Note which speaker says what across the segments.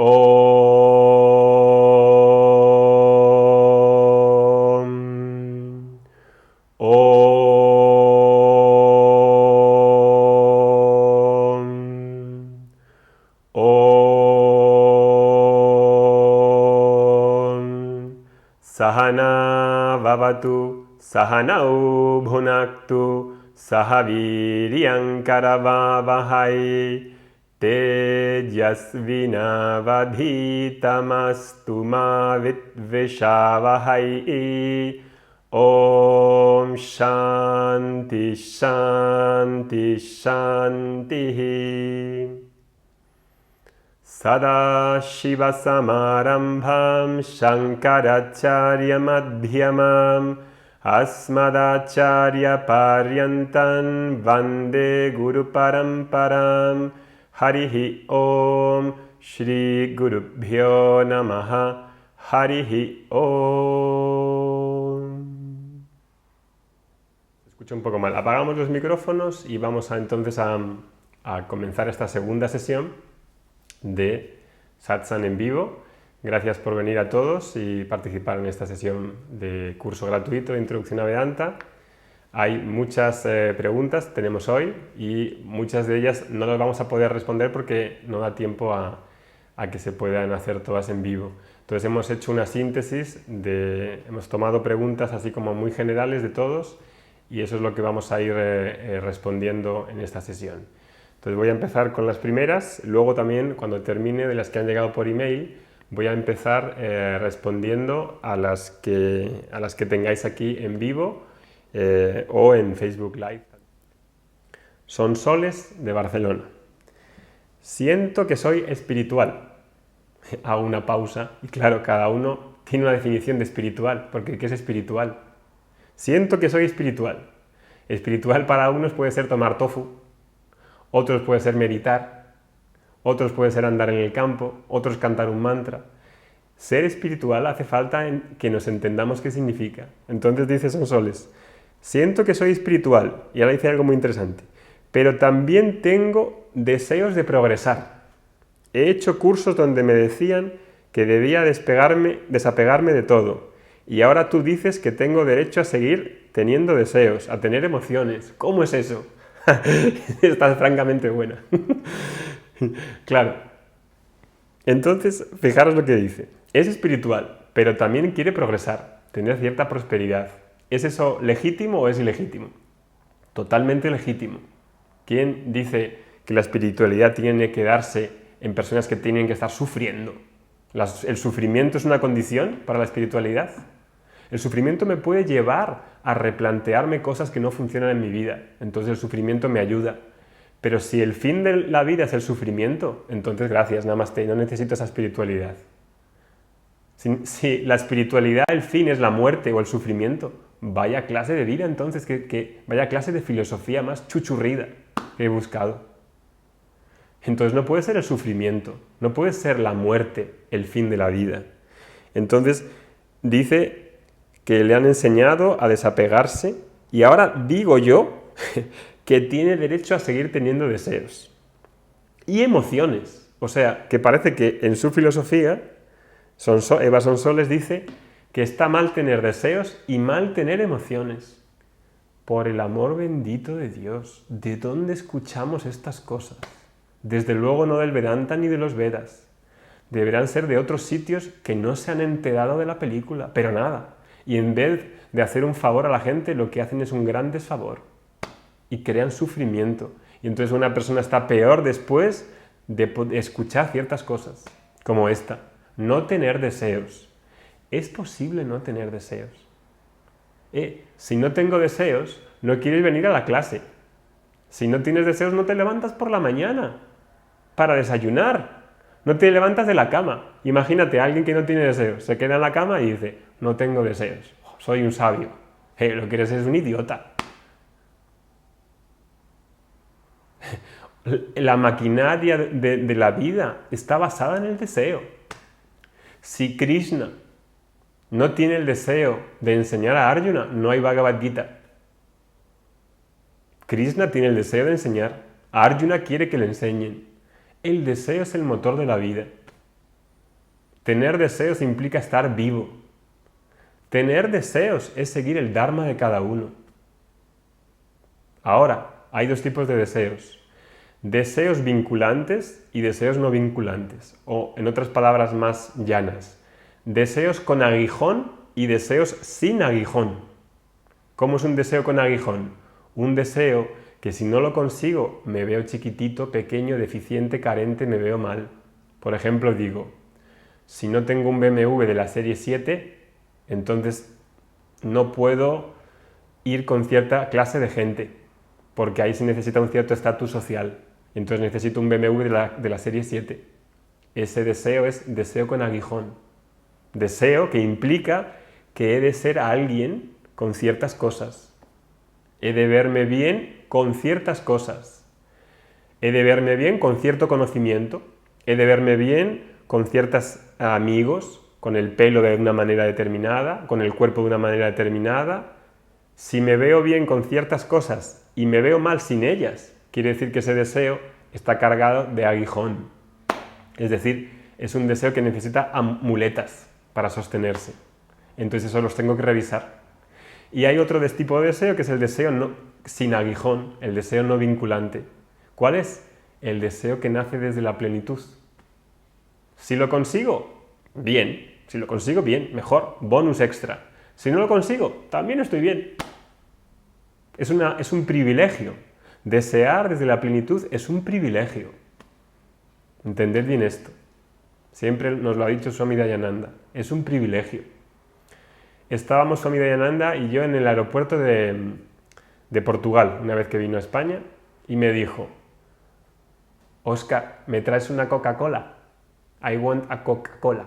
Speaker 1: Om. Om. Om. Sahana vavatu, sahanau bhunaktu, sahaviryam karavavahai, tejasvinavadhitamastu ma vitveshavahai. Om Shanti Shanti Shanti. Sadashivasamarambham Shankaracharya Madhyamam Asmadacharya Paryantam Vande Guru Paramparam. Harihi Om Shri Gurubhyo Namaha. Harihi Om. Se escucha un poco mal. Apagamos los micrófonos y vamos entonces a comenzar esta segunda sesión de Satsang en vivo. Gracias por venir a todos y participar en esta sesión de curso gratuito de Introducción a Vedanta. Hay muchas preguntas, tenemos hoy, y muchas de ellas no las vamos a poder responder porque no da tiempo a que se puedan hacer todas en vivo. Entonces hemos hecho una síntesis, hemos tomado preguntas así como muy generales de todos, y eso es lo que vamos a ir respondiendo en esta sesión. Entonces voy a empezar con las primeras, luego también cuando termine de las que han llegado por email, voy a empezar respondiendo a las que tengáis aquí en vivo o en Facebook Live. Son Soles de Barcelona. Siento que soy espiritual. Hago una pausa y claro, cada uno tiene una definición de espiritual, porque ¿qué es espiritual? Siento que soy espiritual. Espiritual para unos puede ser tomar tofu, otros puede ser meditar, otros puede ser andar en el campo, otros cantar un mantra. Ser espiritual hace falta que nos entendamos qué significa. Entonces dice Sonsoles, siento que soy espiritual, y ahora dice algo muy interesante, pero también tengo deseos de progresar. He hecho cursos donde me decían que debía desapegarme de todo, y ahora tú dices que tengo derecho a seguir teniendo deseos, a tener emociones. ¿Cómo es eso? Estás francamente buena. Claro. Entonces, fijaros lo que dice. Es espiritual, pero también quiere progresar, tener cierta prosperidad. ¿Es eso legítimo o es ilegítimo? Totalmente legítimo. ¿Quién dice que la espiritualidad tiene que darse en personas que tienen que estar sufriendo? ¿El sufrimiento es una condición para la espiritualidad? El sufrimiento me puede llevar a replantearme cosas que no funcionan en mi vida. Entonces el sufrimiento me ayuda. Pero si el fin de la vida es el sufrimiento, entonces gracias, namaste, no necesito esa espiritualidad. Si la espiritualidad, el fin es la muerte o el sufrimiento, vaya clase de vida entonces, vaya clase de filosofía más chuchurrida que he buscado. Entonces no puede ser el sufrimiento, no puede ser la muerte el fin de la vida. Entonces dice que le han enseñado a desapegarse y ahora digo yo que tiene derecho a seguir teniendo deseos y emociones. O sea, que parece que en su filosofía, Eva Sonsoles dice que está mal tener deseos y mal tener emociones. Por el amor bendito de Dios, ¿de dónde escuchamos estas cosas? Desde luego no del Vedanta ni de los Vedas. Deberán ser de otros sitios que no se han enterado de la película, pero nada. Y en vez de hacer un favor a la gente, lo que hacen es un gran desfavor. Y crean sufrimiento. Y entonces una persona está peor después de escuchar ciertas cosas, como esta. No tener deseos. Es posible no tener deseos. Si no tengo deseos, no quieres venir a la clase. Si no tienes deseos, no te levantas por la mañana para desayunar. No te levantas de la cama. Imagínate a alguien que no tiene deseos. Se queda en la cama y dice, no tengo deseos. Soy un sabio. Lo que eres es un idiota. La maquinaria de la vida está basada en el deseo. Si Krishna no tiene el deseo de enseñar a Arjuna, no hay Bhagavad Gita. Krishna tiene el deseo de enseñar. Arjuna quiere que le enseñen. El deseo es el motor de la vida. Tener deseos implica estar vivo. Tener deseos es seguir el Dharma de cada uno. Ahora, hay dos tipos de deseos. Deseos vinculantes y deseos no vinculantes. O, en otras palabras más llanas, deseos con aguijón y deseos sin aguijón. ¿Cómo es un deseo con aguijón? Un deseo que si no lo consigo me veo chiquitito, pequeño, deficiente, carente, me veo mal. Por ejemplo, digo, si no tengo un BMW de la serie 7, entonces no puedo ir con cierta clase de gente, porque ahí se necesita un cierto estatus social. Entonces necesito un BMW de la serie 7. Ese deseo es deseo con aguijón. Deseo que implica que he de ser alguien con ciertas cosas. He de verme bien con ciertas cosas. He de verme bien con cierto conocimiento. He de verme bien con ciertos amigos, con el pelo de una manera determinada, con el cuerpo de una manera determinada. Si me veo bien con ciertas cosas y me veo mal sin ellas, quiere decir que ese deseo está cargado de aguijón. Es decir, es un deseo que necesita muletas para sostenerse. Entonces eso los tengo que revisar. Y hay otro tipo de deseo que es el deseo sin aguijón, el deseo no vinculante. ¿Cuál es? El deseo que nace desde la plenitud. Si lo consigo, bien. Si lo consigo, bien. Mejor. Bonus extra. Si no lo consigo, también estoy bien. Es un privilegio. Desear desde la plenitud es un privilegio. Entended bien esto. Siempre nos lo ha dicho Swami Dayananda. Es un privilegio. Estábamos Swami Dayananda y yo en el aeropuerto de Portugal, una vez que vino a España, y me dijo, Óscar, ¿me traes una Coca-Cola? I want a Coca-Cola.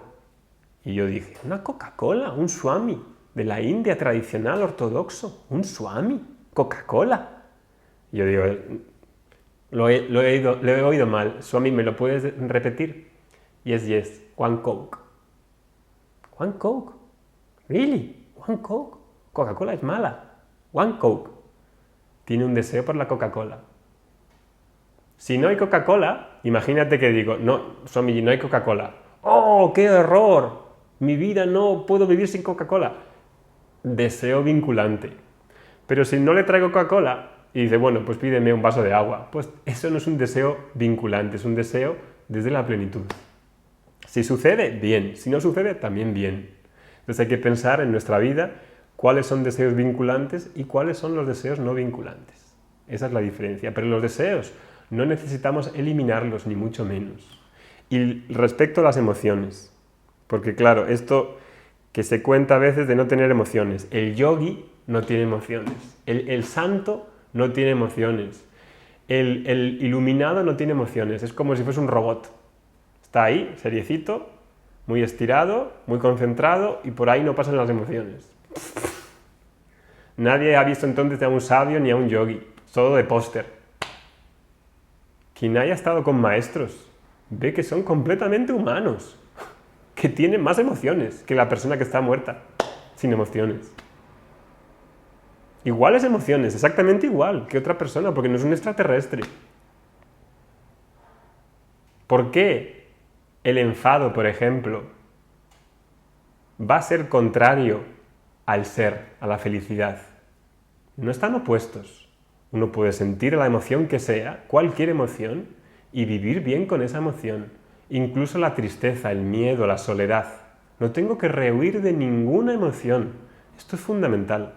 Speaker 1: Y yo dije, ¿una Coca-Cola? ¿Un Swami? De la India tradicional ortodoxo. ¿Un Swami? ¿Coca-Cola? Y yo digo, lo he oído mal. Swami, ¿me lo puedes repetir? Yes. One Coke. One Coke? Really? One Coke? Coca-Cola es mala. One Coke. Tiene un deseo por la Coca-Cola. Si no hay Coca-Cola, imagínate que digo, no, Swami, no hay Coca-Cola. ¡Oh, qué error! Mi vida no puedo vivir sin Coca-Cola. Deseo vinculante. Pero si no le traigo Coca-Cola y dice, bueno, pues pídeme un vaso de agua, pues eso no es un deseo vinculante, es un deseo desde la plenitud. Si sucede, bien. Si no sucede, también bien. Entonces hay que pensar en nuestra vida cuáles son deseos vinculantes y cuáles son los deseos no vinculantes. Esa es la diferencia. Pero los deseos no necesitamos eliminarlos, ni mucho menos. Y respecto a las emociones, porque claro, esto que se cuenta a veces de no tener emociones. El yogi no tiene emociones. El santo no tiene emociones. El iluminado no tiene emociones. Es como si fuese un robot. Está ahí, seriecito, muy estirado, muy concentrado, y por ahí no pasan las emociones. Nadie ha visto entonces a un sabio ni a un yogi, todo de póster. Quien haya estado con maestros ve que son completamente humanos, que tienen más emociones que la persona que está muerta, sin emociones. Iguales emociones, exactamente igual que otra persona, porque no es un extraterrestre. ¿Por qué el enfado, por ejemplo, va a ser contrario al ser, a la felicidad? No están opuestos. Uno puede sentir la emoción que sea, cualquier emoción, y vivir bien con esa emoción. Incluso la tristeza, el miedo, la soledad. No tengo que rehuir de ninguna emoción. Esto es fundamental.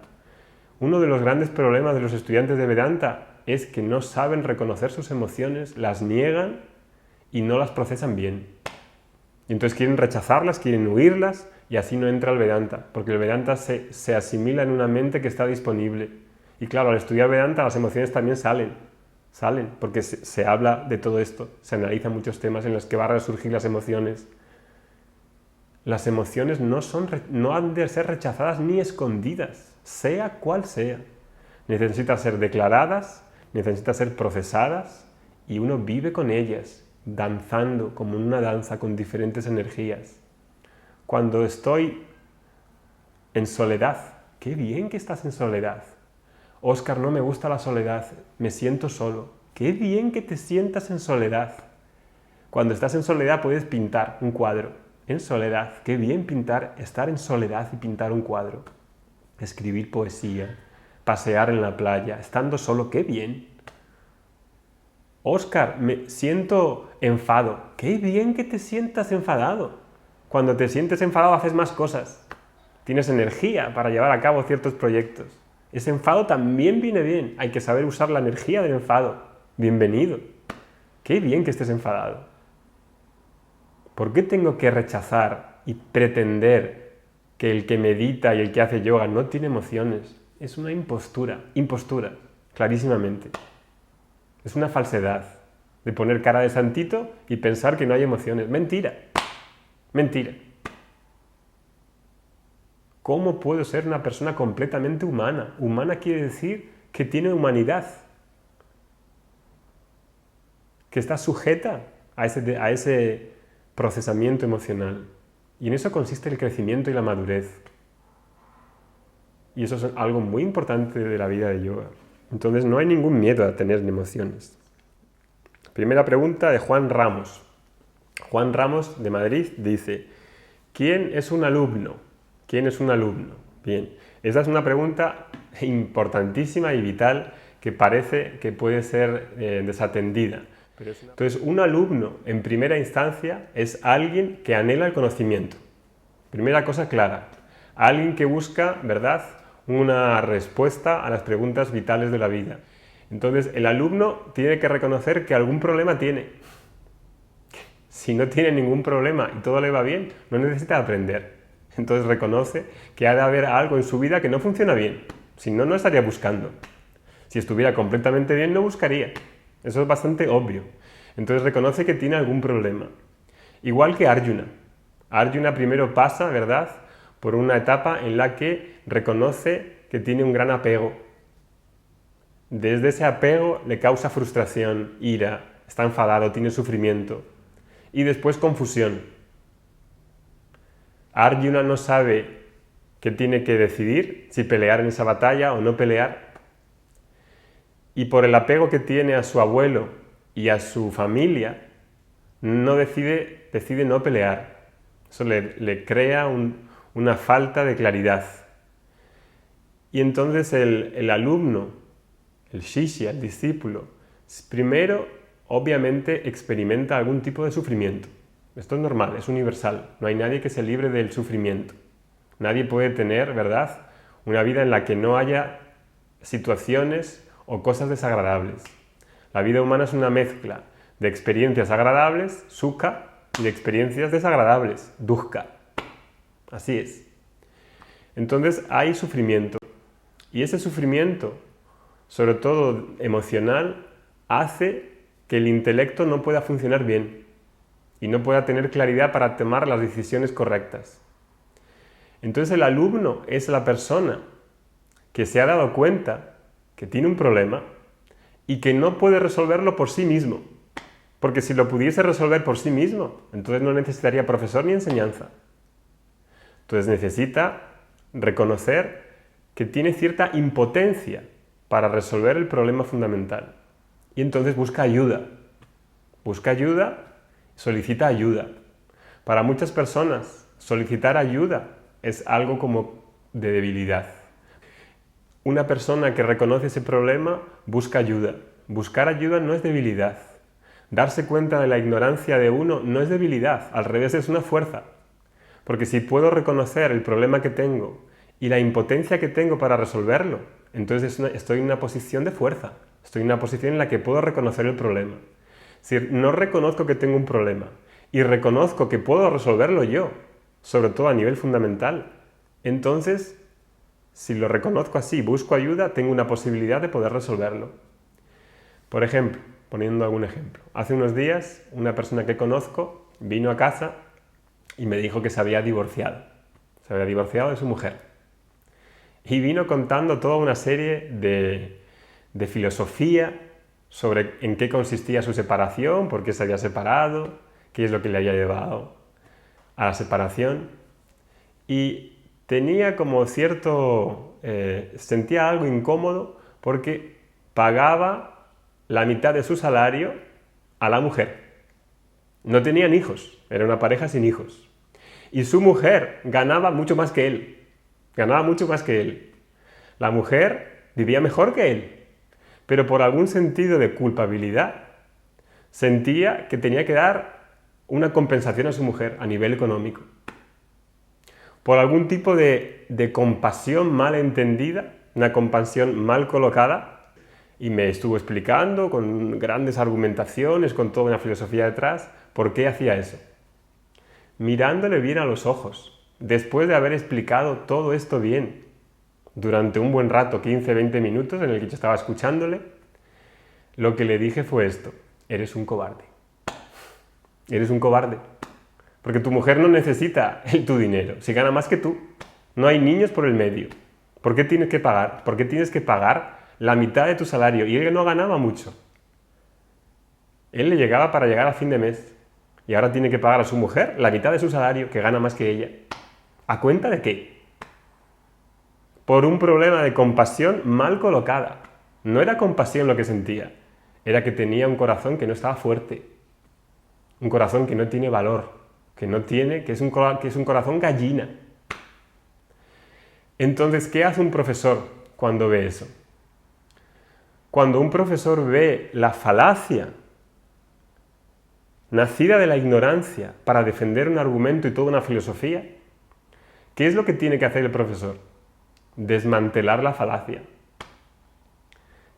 Speaker 1: Uno de los grandes problemas de los estudiantes de Vedanta es que no saben reconocer sus emociones, las niegan y no las procesan bien. Y entonces quieren rechazarlas, quieren huirlas, y así no entra el Vedanta, porque el Vedanta se asimila en una mente que está disponible. Y claro, al estudiar Vedanta las emociones también salen, porque se habla de todo esto, se analizan muchos temas en los que van a resurgir las emociones. Las emociones no han de ser rechazadas ni escondidas, sea cual sea. Necesitan ser declaradas, necesitan ser procesadas, y uno vive con ellas, danzando como en una danza con diferentes energías. Cuando estoy en soledad, qué bien que estás en soledad. Óscar, no me gusta la soledad, me siento solo. Qué bien que te sientas en soledad. Cuando estás en soledad puedes pintar un cuadro en soledad. Qué bien pintar, estar en soledad y pintar un cuadro. Escribir poesía, pasear en la playa, estando solo, qué bien. Óscar, me siento enfado. Qué bien que te sientas enfadado. Cuando te sientes enfadado haces más cosas. Tienes energía para llevar a cabo ciertos proyectos. Ese enfado también viene bien. Hay que saber usar la energía del enfado. Bienvenido. Qué bien que estés enfadado. ¿Por qué tengo que rechazar y pretender que el que medita y el que hace yoga no tiene emociones? Es una impostura, clarísimamente. Es una falsedad de poner cara de santito y pensar que no hay emociones. Mentira, mentira. ¿Cómo puedo ser una persona completamente humana? Humana quiere decir que tiene humanidad, que está sujeta a ese procesamiento emocional. Y en eso consiste el crecimiento y la madurez. Y eso es algo muy importante de la vida de yoga. Entonces no hay ningún miedo a tener emociones. Primera pregunta de Juan Ramos. Juan Ramos de Madrid dice: ¿quién es un alumno? ¿Quién es un alumno? Bien, esta es una pregunta importantísima y vital que parece que puede ser desatendida. Entonces, un alumno, en primera instancia, es alguien que anhela el conocimiento. Primera cosa clara. Alguien que busca, ¿verdad?, una respuesta a las preguntas vitales de la vida. Entonces, el alumno tiene que reconocer que algún problema tiene. Si no tiene ningún problema y todo le va bien, no necesita aprender. Entonces reconoce que ha de haber algo en su vida que no funciona bien. Si no, no estaría buscando. Si estuviera completamente bien, no buscaría. Eso es bastante obvio. Entonces reconoce que tiene algún problema. Igual que Arjuna. Arjuna primero pasa, ¿verdad?, por una etapa en la que reconoce que tiene un gran apego. Desde ese apego le causa frustración, ira, está enfadado, tiene sufrimiento. Y después confusión. Arjuna no sabe qué tiene que decidir, si pelear en esa batalla o no pelear. Y por el apego que tiene a su abuelo y a su familia, decide no pelear. Eso le crea una falta de claridad. Y entonces el alumno, el shishya, el discípulo, primero obviamente experimenta algún tipo de sufrimiento. Esto es normal, es universal. No hay nadie que se libre del sufrimiento. Nadie puede tener, ¿verdad?, una vida en la que no haya situaciones o cosas desagradables. La vida humana es una mezcla de experiencias agradables, sukha, y de experiencias desagradables, dukkha. Así es. Entonces hay sufrimiento. Y ese sufrimiento, sobre todo emocional, hace que el intelecto no pueda funcionar bien y no pueda tener claridad para tomar las decisiones correctas. Entonces el alumno es la persona que se ha dado cuenta que tiene un problema y que no puede resolverlo por sí mismo. Porque si lo pudiese resolver por sí mismo, entonces no necesitaría profesor ni enseñanza. Entonces necesita reconocer que tiene cierta impotencia para resolver el problema fundamental. Y entonces busca ayuda. Busca ayuda, solicita ayuda. Para muchas personas, solicitar ayuda es algo como de debilidad. Una persona que reconoce ese problema busca ayuda. Buscar ayuda no es debilidad. Darse cuenta de la ignorancia de uno no es debilidad, al revés, es una fuerza. Porque si puedo reconocer el problema que tengo y la impotencia que tengo para resolverlo, entonces estoy en una posición de fuerza. Estoy en una posición en la que puedo reconocer el problema. Si no reconozco que tengo un problema y reconozco que puedo resolverlo yo, sobre todo a nivel fundamental, entonces, si lo reconozco así, busco ayuda, tengo una posibilidad de poder resolverlo. Por ejemplo, poniendo algún ejemplo, hace unos días una persona que conozco vino a casa y me dijo que se había divorciado. Se había divorciado de su mujer. Y vino contando toda una serie de filosofía sobre en qué consistía su separación, por qué se había separado, qué es lo que le había llevado a la separación. Y tenía como sentía algo incómodo porque pagaba la mitad de su salario a la mujer. No tenían hijos, era una pareja sin hijos. Y su mujer ganaba mucho más que él. Ganaba mucho más que él. La mujer vivía mejor que él, pero por algún sentido de culpabilidad sentía que tenía que dar una compensación a su mujer a nivel económico. Por algún tipo de compasión mal entendida, una compasión mal colocada, y me estuvo explicando con grandes argumentaciones, con toda una filosofía detrás, por qué hacía eso. Mirándole bien a los ojos, después de haber explicado todo esto bien, durante un buen rato, 15-20 minutos en el que yo estaba escuchándole, lo que le dije fue esto: eres un cobarde. Eres un cobarde. Porque tu mujer no necesita tu dinero, si gana más que tú. No hay niños por el medio. ¿Por qué tienes que pagar? ¿Por qué tienes que pagar la mitad de tu salario? Y él no ganaba mucho. Él le llegaba para llegar a fin de mes. Y ahora tiene que pagar a su mujer la mitad de su salario, que gana más que ella. ¿A cuenta de qué? Por un problema de compasión mal colocada. No era compasión lo que sentía, era que tenía un corazón que no estaba fuerte. Un corazón que no tiene valor, que es un corazón gallina. Entonces, ¿qué hace un profesor cuando ve eso? Cuando un profesor ve la falacia nacida de la ignorancia para defender un argumento y toda una filosofía, ¿qué es lo que tiene que hacer el profesor? Desmantelar la falacia.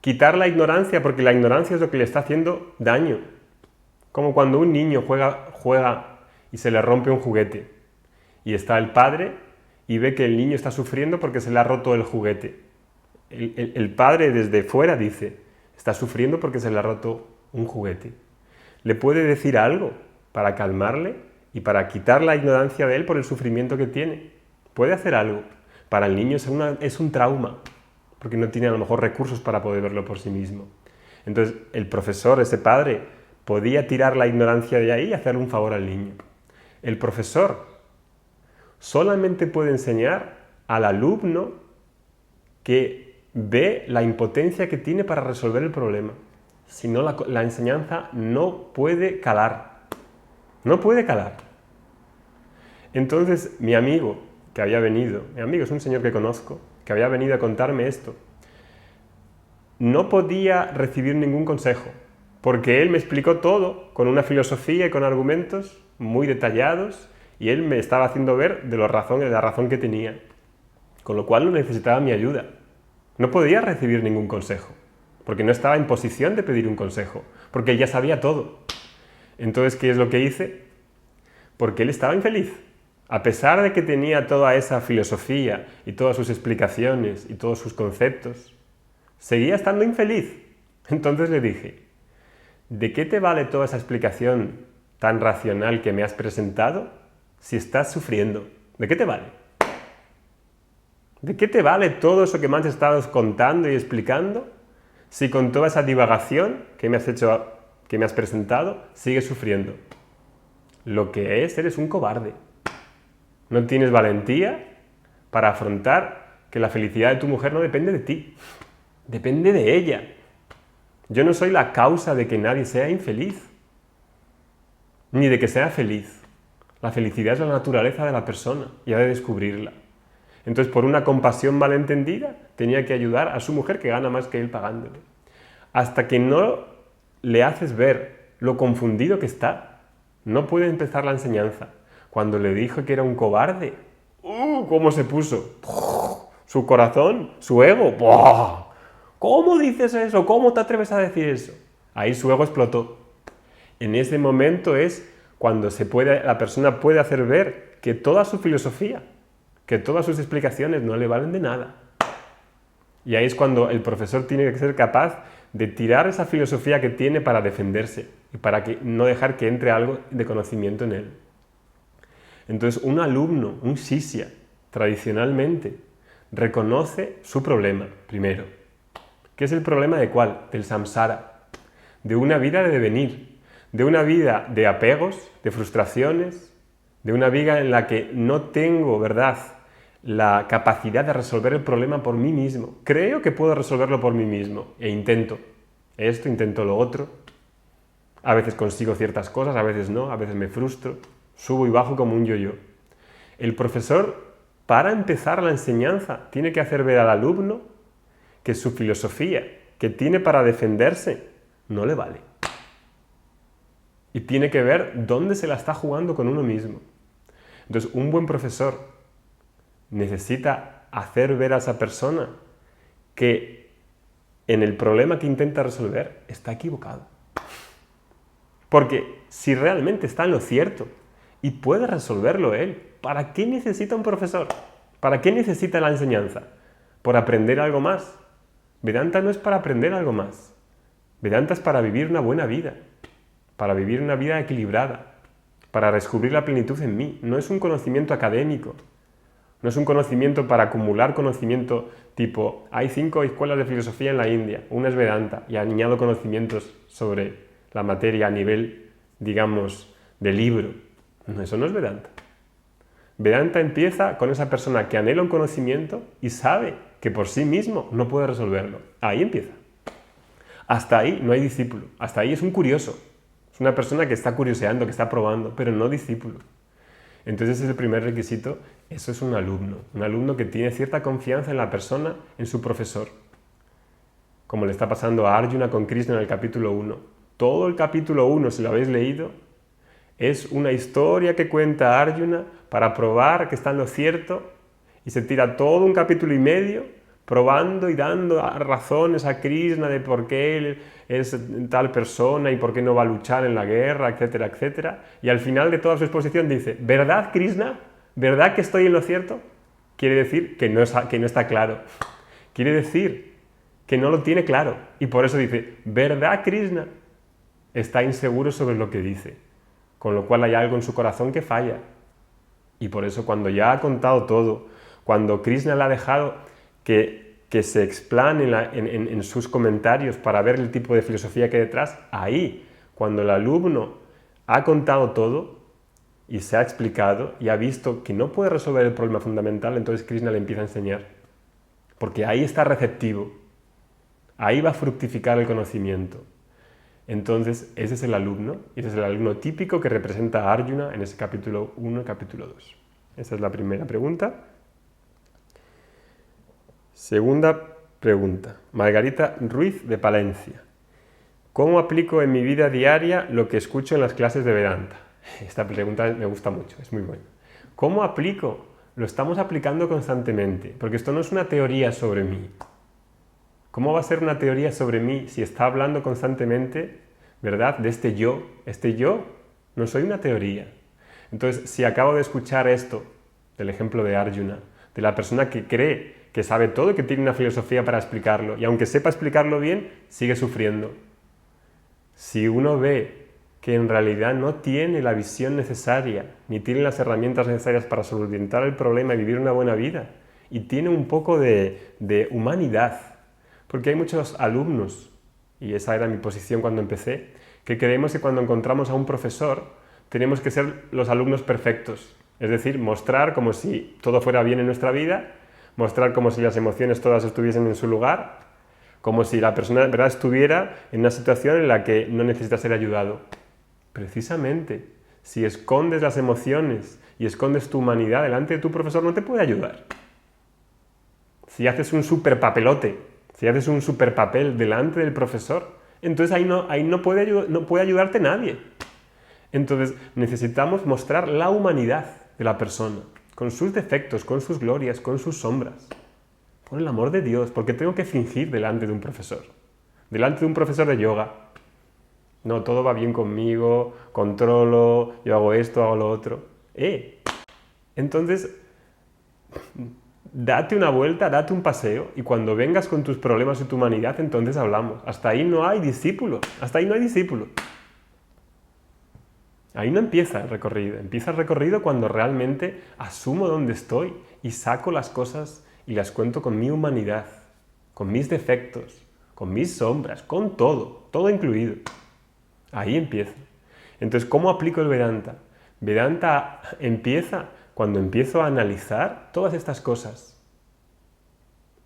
Speaker 1: Quitar la ignorancia, porque la ignorancia es lo que le está haciendo daño. Como cuando un niño juega y se le rompe un juguete. Y está el padre y ve que el niño está sufriendo porque se le ha roto el juguete. El padre desde fuera dice, está sufriendo porque se le ha roto un juguete. Le puede decir algo para calmarle y para quitar la ignorancia de él por el sufrimiento que tiene. Puede hacer algo. Para el niño es un trauma, porque no tiene a lo mejor recursos para poder verlo por sí mismo. Entonces el profesor, ese padre, podía tirar la ignorancia de ahí y hacerle un favor al niño. El profesor solamente puede enseñar al alumno que ve la impotencia que tiene para resolver el problema. Si no, la enseñanza no puede calar. No puede calar. Entonces, mi amigo que había venido, mi amigo es un señor que conozco, que había venido a contarme esto, no podía recibir ningún consejo, porque él me explicó todo con una filosofía y con argumentos muy detallados, y él me estaba haciendo ver de la razón que tenía, con lo cual no necesitaba mi ayuda. No podía recibir ningún consejo, porque no estaba en posición de pedir un consejo, porque él ya sabía todo. Entonces, ¿qué es lo que hice? Porque él estaba infeliz. A pesar de que tenía toda esa filosofía y todas sus explicaciones y todos sus conceptos, seguía estando infeliz. Entonces le dije, ¿de qué te vale toda esa explicación tan racional que me has presentado si estás sufriendo? ¿De qué te vale? ¿De qué te vale todo eso que me has estado contando y explicando si con toda esa divagación que me has presentado sigues sufriendo? Lo que eres un cobarde. No tienes valentía para afrontar que la felicidad de tu mujer no depende de ti, depende de ella. Yo no soy la causa de que nadie sea infeliz, ni de que sea feliz. La felicidad es la naturaleza de la persona y ha de descubrirla. Entonces, por una compasión malentendida, tenía que ayudar a su mujer que gana más que él pagándole. Hasta que no le haces ver lo confundido que está, no puede empezar la enseñanza. Cuando le dijo que era un cobarde, ¿cómo se puso? Su corazón, su ego. ¿Cómo dices eso? ¿Cómo te atreves a decir eso? Ahí su ego explotó. En ese momento es cuando la persona puede hacer ver que toda su filosofía, que todas sus explicaciones no le valen de nada. Y ahí es cuando el profesor tiene que ser capaz de tirar esa filosofía que tiene para defenderse y para no dejar que entre algo de conocimiento en él. Entonces, un alumno, un shishya, tradicionalmente, reconoce su problema, primero. ¿Qué es el problema de cuál? Del samsara, de una vida de devenir, de una vida de apegos, de frustraciones, de una vida en la que no tengo, ¿verdad?, la capacidad de resolver el problema por mí mismo. Creo que puedo resolverlo por mí mismo e intento esto, intento lo otro. A veces consigo ciertas cosas, a veces no, a veces me frustro. Subo y bajo como un yo-yo. El profesor, para empezar la enseñanza, tiene que hacer ver al alumno que su filosofía, que tiene para defenderse, no le vale. Y tiene que ver dónde se la está jugando con uno mismo. Entonces, un buen profesor necesita hacer ver a esa persona que en el problema que intenta resolver está equivocado. Porque si realmente está en lo cierto y puede resolverlo él, ¿para qué necesita un profesor? ¿Para qué necesita la enseñanza? ¿Por aprender algo más? Vedanta no es para aprender algo más. Vedanta es para vivir una buena vida, para vivir una vida equilibrada, para descubrir la plenitud en mí. No es un conocimiento académico, no es un conocimiento para acumular conocimiento tipo, hay 5 escuelas de filosofía en la India, una es Vedanta, y añado conocimientos sobre la materia a nivel, digamos, de libro. No, eso no es Vedanta. Vedanta empieza con esa persona que anhela un conocimiento y sabe que por sí mismo no puede resolverlo. Ahí empieza. Hasta ahí no hay discípulo. Hasta ahí es un curioso. Es una persona que está curioseando, que está probando, pero no discípulo. Entonces ese es el primer requisito. Eso es un alumno que tiene cierta confianza en la persona, en su profesor. Como le está pasando a Arjuna con Krishna en el capítulo 1. Todo el capítulo 1, si lo habéis leído, es una historia que cuenta Arjuna para probar que está en lo cierto y se tira todo un capítulo y medio probando y dando razones a Krishna de por qué él es tal persona y por qué no va a luchar en la guerra, etcétera, etcétera. Y al final de toda su exposición dice, ¿verdad, Krishna? ¿Verdad que estoy en lo cierto? Quiere decir que no está claro. Quiere decir que no lo tiene claro. Y por eso dice, ¿verdad, Krishna? Está inseguro sobre lo que dice. Con lo cual hay algo en su corazón que falla. Y por eso cuando ya ha contado todo, cuando Krishna le ha dejado que se explane en sus comentarios para ver el tipo de filosofía que hay detrás, ahí, cuando el alumno ha contado todo y se ha explicado y ha visto que no puede resolver el problema fundamental, entonces Krishna le empieza a enseñar. Porque ahí está receptivo, ahí va a fructificar el conocimiento. Entonces, ese es el alumno, y ese es el alumno típico que representa a Arjuna en ese capítulo 1 y capítulo 2. Esa es la primera pregunta. Segunda pregunta. Margarita Ruiz de Palencia. ¿Cómo aplico en mi vida diaria lo que escucho en las clases de Vedanta? Esta pregunta me gusta mucho, es muy buena. ¿Cómo aplico? Lo estamos aplicando constantemente, porque esto no es una teoría sobre mí. ¿Cómo va a ser una teoría sobre mí si está hablando constantemente, ¿verdad?, de este yo? Este yo no soy una teoría. Entonces, si acabo de escuchar esto, del ejemplo de Arjuna, de la persona que cree que sabe todo y que tiene una filosofía para explicarlo, y aunque sepa explicarlo bien, sigue sufriendo. Si uno ve que en realidad no tiene la visión necesaria, ni tiene las herramientas necesarias para solventar el problema y vivir una buena vida, y tiene un poco de humanidad, porque hay muchos alumnos, y esa era mi posición cuando empecé, que creemos que cuando encontramos a un profesor tenemos que ser los alumnos perfectos, es decir, mostrar como si todo fuera bien en nuestra vida, mostrar como si las emociones todas estuviesen en su lugar, como si la persona de verdad estuviera en una situación en la que no necesita ser ayudado. Precisamente, si escondes las emociones y escondes tu humanidad delante de tu profesor, no te puede ayudar. Si haces un super papelote, si haces un super papel delante del profesor, entonces ahí no puede ayudarte nadie. Entonces necesitamos mostrar la humanidad de la persona, con sus defectos, con sus glorias, con sus sombras. Por el amor de Dios, porque tengo que fingir delante de un profesor. Delante de un profesor de yoga. No, todo va bien conmigo, controlo, yo hago esto, hago lo otro. Entonces, date una vuelta, date un paseo, y cuando vengas con tus problemas y tu humanidad, entonces hablamos. Hasta ahí no hay discípulo, hasta ahí no hay discípulo. Ahí no empieza el recorrido cuando realmente asumo dónde estoy y saco las cosas y las cuento con mi humanidad, con mis defectos, con mis sombras, con todo incluido. Ahí empieza. Entonces, ¿cómo aplico el Vedanta? Vedanta empieza cuando empiezo a analizar todas estas cosas.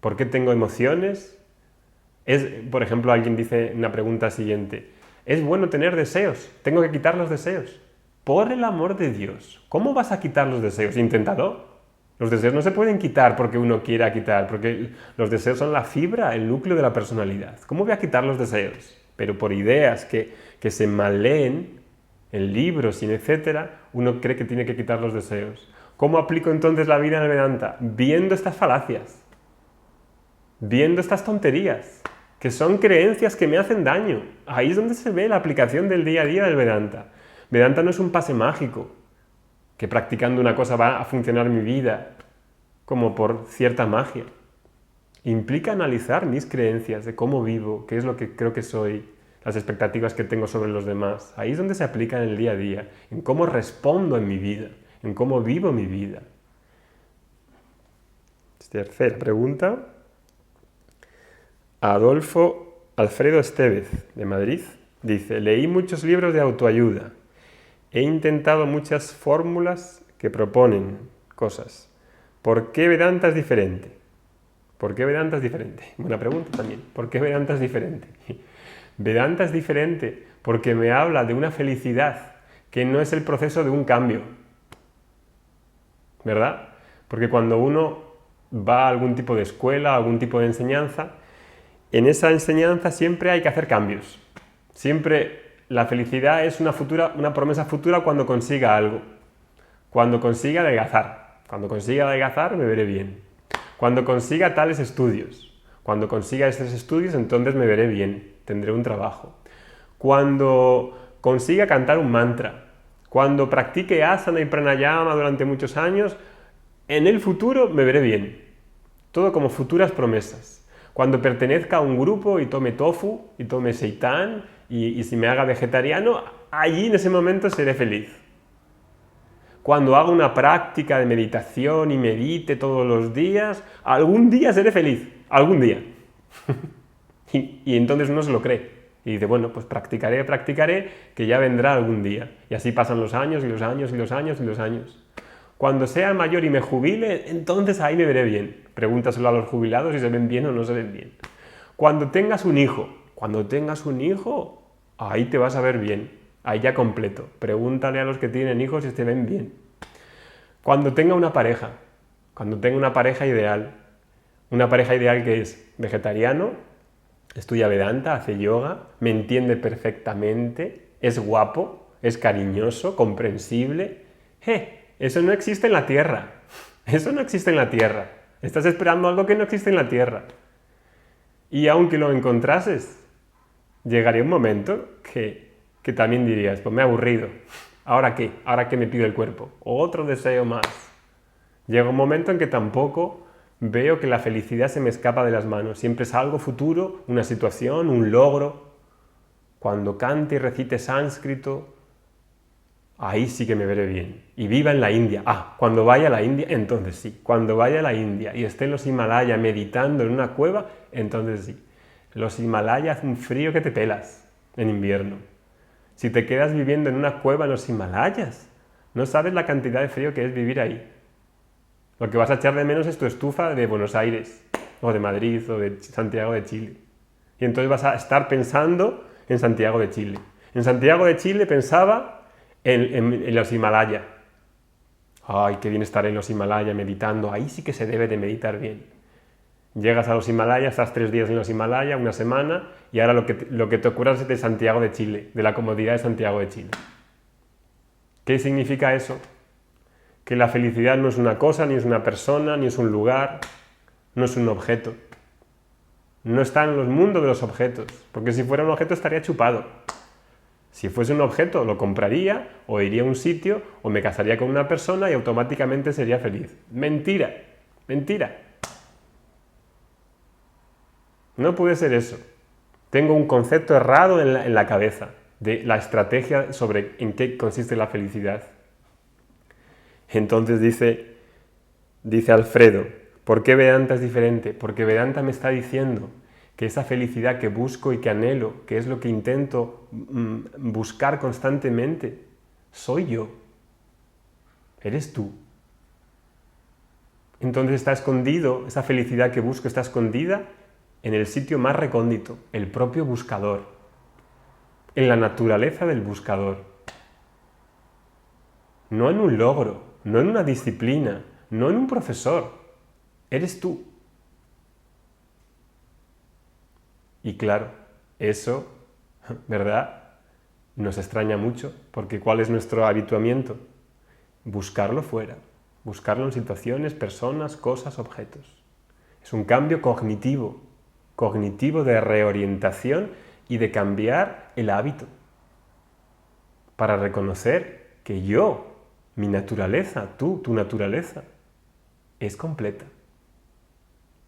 Speaker 1: ¿Por qué tengo emociones? Por ejemplo, alguien dice una pregunta siguiente. ¿Es bueno tener deseos? ¿Tengo que quitar los deseos? Por el amor de Dios, ¿cómo vas a quitar los deseos? Inténtalo. Los deseos no se pueden quitar porque uno quiera quitar, porque los deseos son la fibra, el núcleo de la personalidad. ¿Cómo voy a quitar los deseos? Pero por ideas que se malleen en libros y etcétera, uno cree que tiene que quitar los deseos. ¿Cómo aplico entonces la vida en el Vedanta? Viendo estas falacias, viendo estas tonterías, que son creencias que me hacen daño. Ahí es donde se ve la aplicación del día a día del Vedanta. Vedanta no es un pase mágico, que practicando una cosa va a funcionar mi vida, como por cierta magia. Implica analizar mis creencias de cómo vivo, qué es lo que creo que soy, las expectativas que tengo sobre los demás. Ahí es donde se aplica en el día a día, en cómo respondo en mi vida, en cómo vivo mi vida. Tercera pregunta. Adolfo Alfredo Estevez, de Madrid, dice: leí muchos libros de autoayuda. He intentado muchas fórmulas que proponen cosas. ¿Por qué Vedanta es diferente? ¿Por qué Vedanta es diferente? Buena pregunta también. ¿Por qué Vedanta es diferente? Vedanta es diferente porque me habla de una felicidad que no es el proceso de un cambio. ¿Verdad? Porque cuando uno va a algún tipo de escuela, a algún tipo de enseñanza, en esa enseñanza siempre hay que hacer cambios. Siempre la felicidad es una promesa futura cuando consiga algo. Cuando consiga adelgazar. Cuando consiga adelgazar me veré bien. Cuando consiga tales estudios. Cuando consiga esos estudios entonces me veré bien. Tendré un trabajo. Cuando consiga cantar un mantra. Cuando practique asana y pranayama durante muchos años, en el futuro me veré bien. Todo como futuras promesas. Cuando pertenezca a un grupo y tome tofu y tome seitán y si me haga vegetariano, allí en ese momento seré feliz. Cuando haga una práctica de meditación y medite todos los días, algún día seré feliz. Algún día. y entonces uno se lo cree. Y dice, bueno, pues practicaré, que ya vendrá algún día. Y así pasan los años y los años y los años y los años. Cuando sea mayor y me jubile, entonces ahí me veré bien. Pregúntaselo a los jubilados si se ven bien o no se ven bien. Cuando tengas un hijo, ahí te vas a ver bien. Ahí ya completo. Pregúntale a los que tienen hijos si se ven bien. Cuando tenga una pareja ideal. Una pareja ideal que es vegetariano, estudia Vedanta, hace yoga, me entiende perfectamente, es guapo, es cariñoso, comprensible. Eso no existe en la Tierra. Eso no existe en la Tierra. Estás esperando algo que no existe en la Tierra. Y aunque lo encontrases, llegaría un momento que también dirías, pues me he aburrido. ¿Ahora qué? ¿Ahora qué me pide el cuerpo? Otro deseo más. Llega un momento en que tampoco veo que la felicidad se me escapa de las manos. Siempre es algo futuro, una situación, un logro. Cuando cante y recite sánscrito, ahí sí que me veré bien. Y viva en la India. Cuando vaya a la India, entonces sí. Cuando vaya a la India y esté en los Himalayas meditando en una cueva, entonces sí. Los Himalayas hace un frío que te pelas en invierno. Si te quedas viviendo en una cueva en los Himalayas, no sabes la cantidad de frío que es vivir ahí. Lo que vas a echar de menos es tu estufa de Buenos Aires, o de Madrid, o de Santiago de Chile. Y entonces vas a estar pensando en Santiago de Chile. En Santiago de Chile pensaba en los Himalayas. Ay, qué bien estar en los Himalayas meditando. Ahí sí que se debe de meditar bien. Llegas a los Himalayas, estás 3 días en los Himalayas, una semana, y ahora lo que te ocurre es de Santiago de Chile, de la comodidad de Santiago de Chile. ¿Qué significa eso? Que la felicidad no es una cosa, ni es una persona, ni es un lugar, no es un objeto. No está en los mundos de los objetos, porque si fuera un objeto estaría chupado. Si fuese un objeto lo compraría, o iría a un sitio, o me casaría con una persona y automáticamente sería feliz. Mentira, mentira. No puede ser eso. Tengo un concepto errado en la cabeza de la estrategia sobre en qué consiste la felicidad. Entonces dice Alfredo, ¿por qué Vedanta es diferente? Porque Vedanta me está diciendo que esa felicidad que busco y que anhelo, que es lo que intento buscar constantemente, soy yo. Eres tú. Entonces está escondido, esa felicidad que busco está escondida en el sitio más recóndito, el propio buscador, en la naturaleza del buscador. no en un logro, no en una disciplina, no en un profesor. Eres tú. Y claro, eso, ¿verdad?, nos extraña mucho, porque ¿cuál es nuestro habituamiento? Buscarlo fuera, buscarlo en situaciones, personas, cosas, objetos. Es un cambio cognitivo de reorientación y de cambiar el hábito para reconocer que yo, mi naturaleza, tu naturaleza, es completa.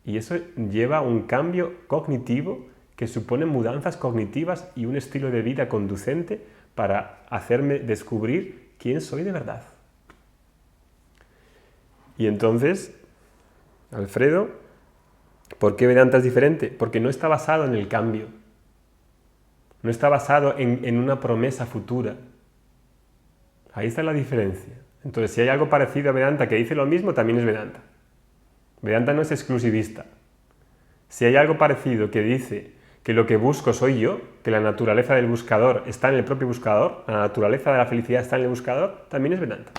Speaker 1: Y eso lleva a un cambio cognitivo que supone mudanzas cognitivas y un estilo de vida conducente para hacerme descubrir quién soy de verdad. Y entonces, Alfredo, ¿por qué Vedanta es diferente? Porque no está basado en el cambio. No está basado en una promesa futura. Ahí está la diferencia. Entonces, si hay algo parecido a Vedanta que dice lo mismo, también es Vedanta. Vedanta no es exclusivista. Si hay algo parecido que dice que lo que busco soy yo, que la naturaleza del buscador está en el propio buscador, la naturaleza de la felicidad está en el buscador, también es Vedanta.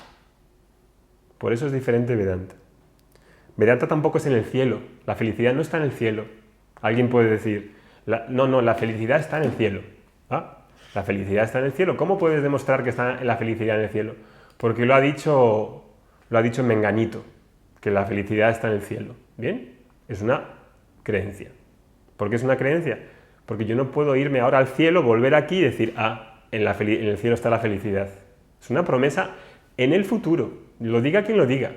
Speaker 1: Por eso es diferente Vedanta. Vedanta tampoco es en el cielo. La felicidad no está en el cielo. Alguien puede decir, no, la felicidad está en el cielo. ¿Ah? La felicidad está en el cielo. ¿Cómo puedes demostrar que está la felicidad en el cielo? Porque lo ha dicho Menganito, que la felicidad está en el cielo. ¿Bien? Es una creencia. ¿Por qué es una creencia? Porque yo no puedo irme ahora al cielo, volver aquí y decir, en el cielo está la felicidad. Es una promesa en el futuro. Lo diga quien lo diga.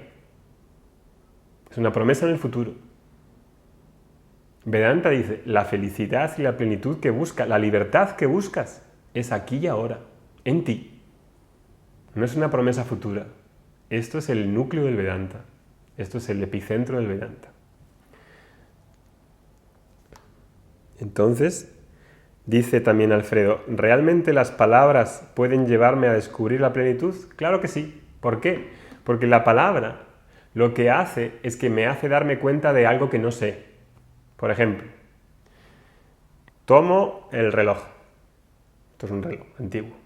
Speaker 1: Es una promesa en el futuro. Vedanta dice, la felicidad y la plenitud que buscas, la libertad que buscas, es aquí y ahora, en ti. No es una promesa futura. Esto es el núcleo del Vedanta. Esto es el epicentro del Vedanta. Entonces, dice también Alfredo, ¿realmente las palabras pueden llevarme a descubrir la plenitud? Claro que sí. ¿Por qué? Porque la palabra lo que hace es que me hace darme cuenta de algo que no sé. Por ejemplo, tomo el reloj. Esto es un reloj antiguo.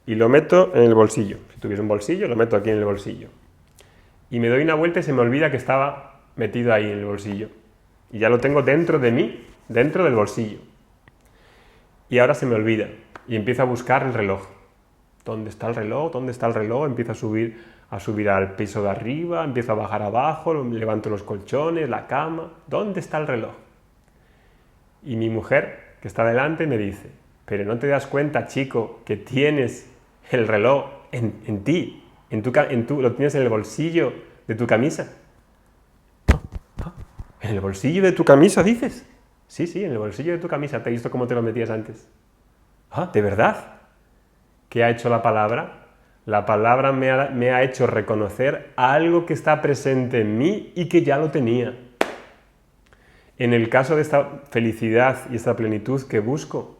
Speaker 1: Y lo meto en el bolsillo. Si tuviese un bolsillo, lo meto aquí en el bolsillo. Y me doy una vuelta y se me olvida que estaba metido ahí en el bolsillo. Y ya lo tengo dentro de mí, dentro del bolsillo. Y ahora se me olvida. Y empiezo a buscar el reloj. ¿Dónde está el reloj? ¿Dónde está el reloj? Empiezo a subir al piso de arriba, empiezo a bajar abajo, levanto los colchones, la cama. ¿Dónde está el reloj? Y mi mujer, que está delante, me dice, pero ¿no te das cuenta, chico, que tienes el reloj en ti? Lo tienes en el bolsillo de tu camisa. ¿En el bolsillo de tu camisa, dices? Sí, en el bolsillo de tu camisa. Te he visto cómo te lo metías antes. ¿De verdad? ¿Qué ha hecho la palabra? La palabra me ha hecho reconocer algo que está presente en mí y que ya lo tenía. En el caso de esta felicidad y esta plenitud que busco,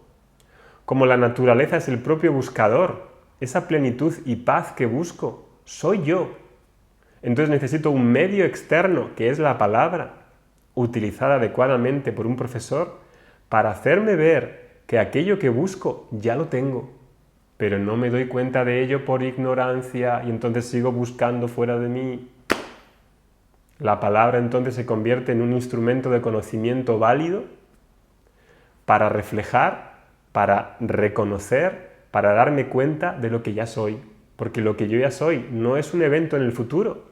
Speaker 1: como la naturaleza es el propio buscador, esa plenitud y paz que busco, soy yo. Entonces necesito un medio externo, que es la palabra, utilizada adecuadamente por un profesor, para hacerme ver que aquello que busco ya lo tengo. Pero no me doy cuenta de ello por ignorancia y entonces sigo buscando fuera de mí. La palabra entonces se convierte en un instrumento de conocimiento válido para reflejar, para reconocer, para darme cuenta de lo que ya soy. Porque lo que yo ya soy no es un evento en el futuro,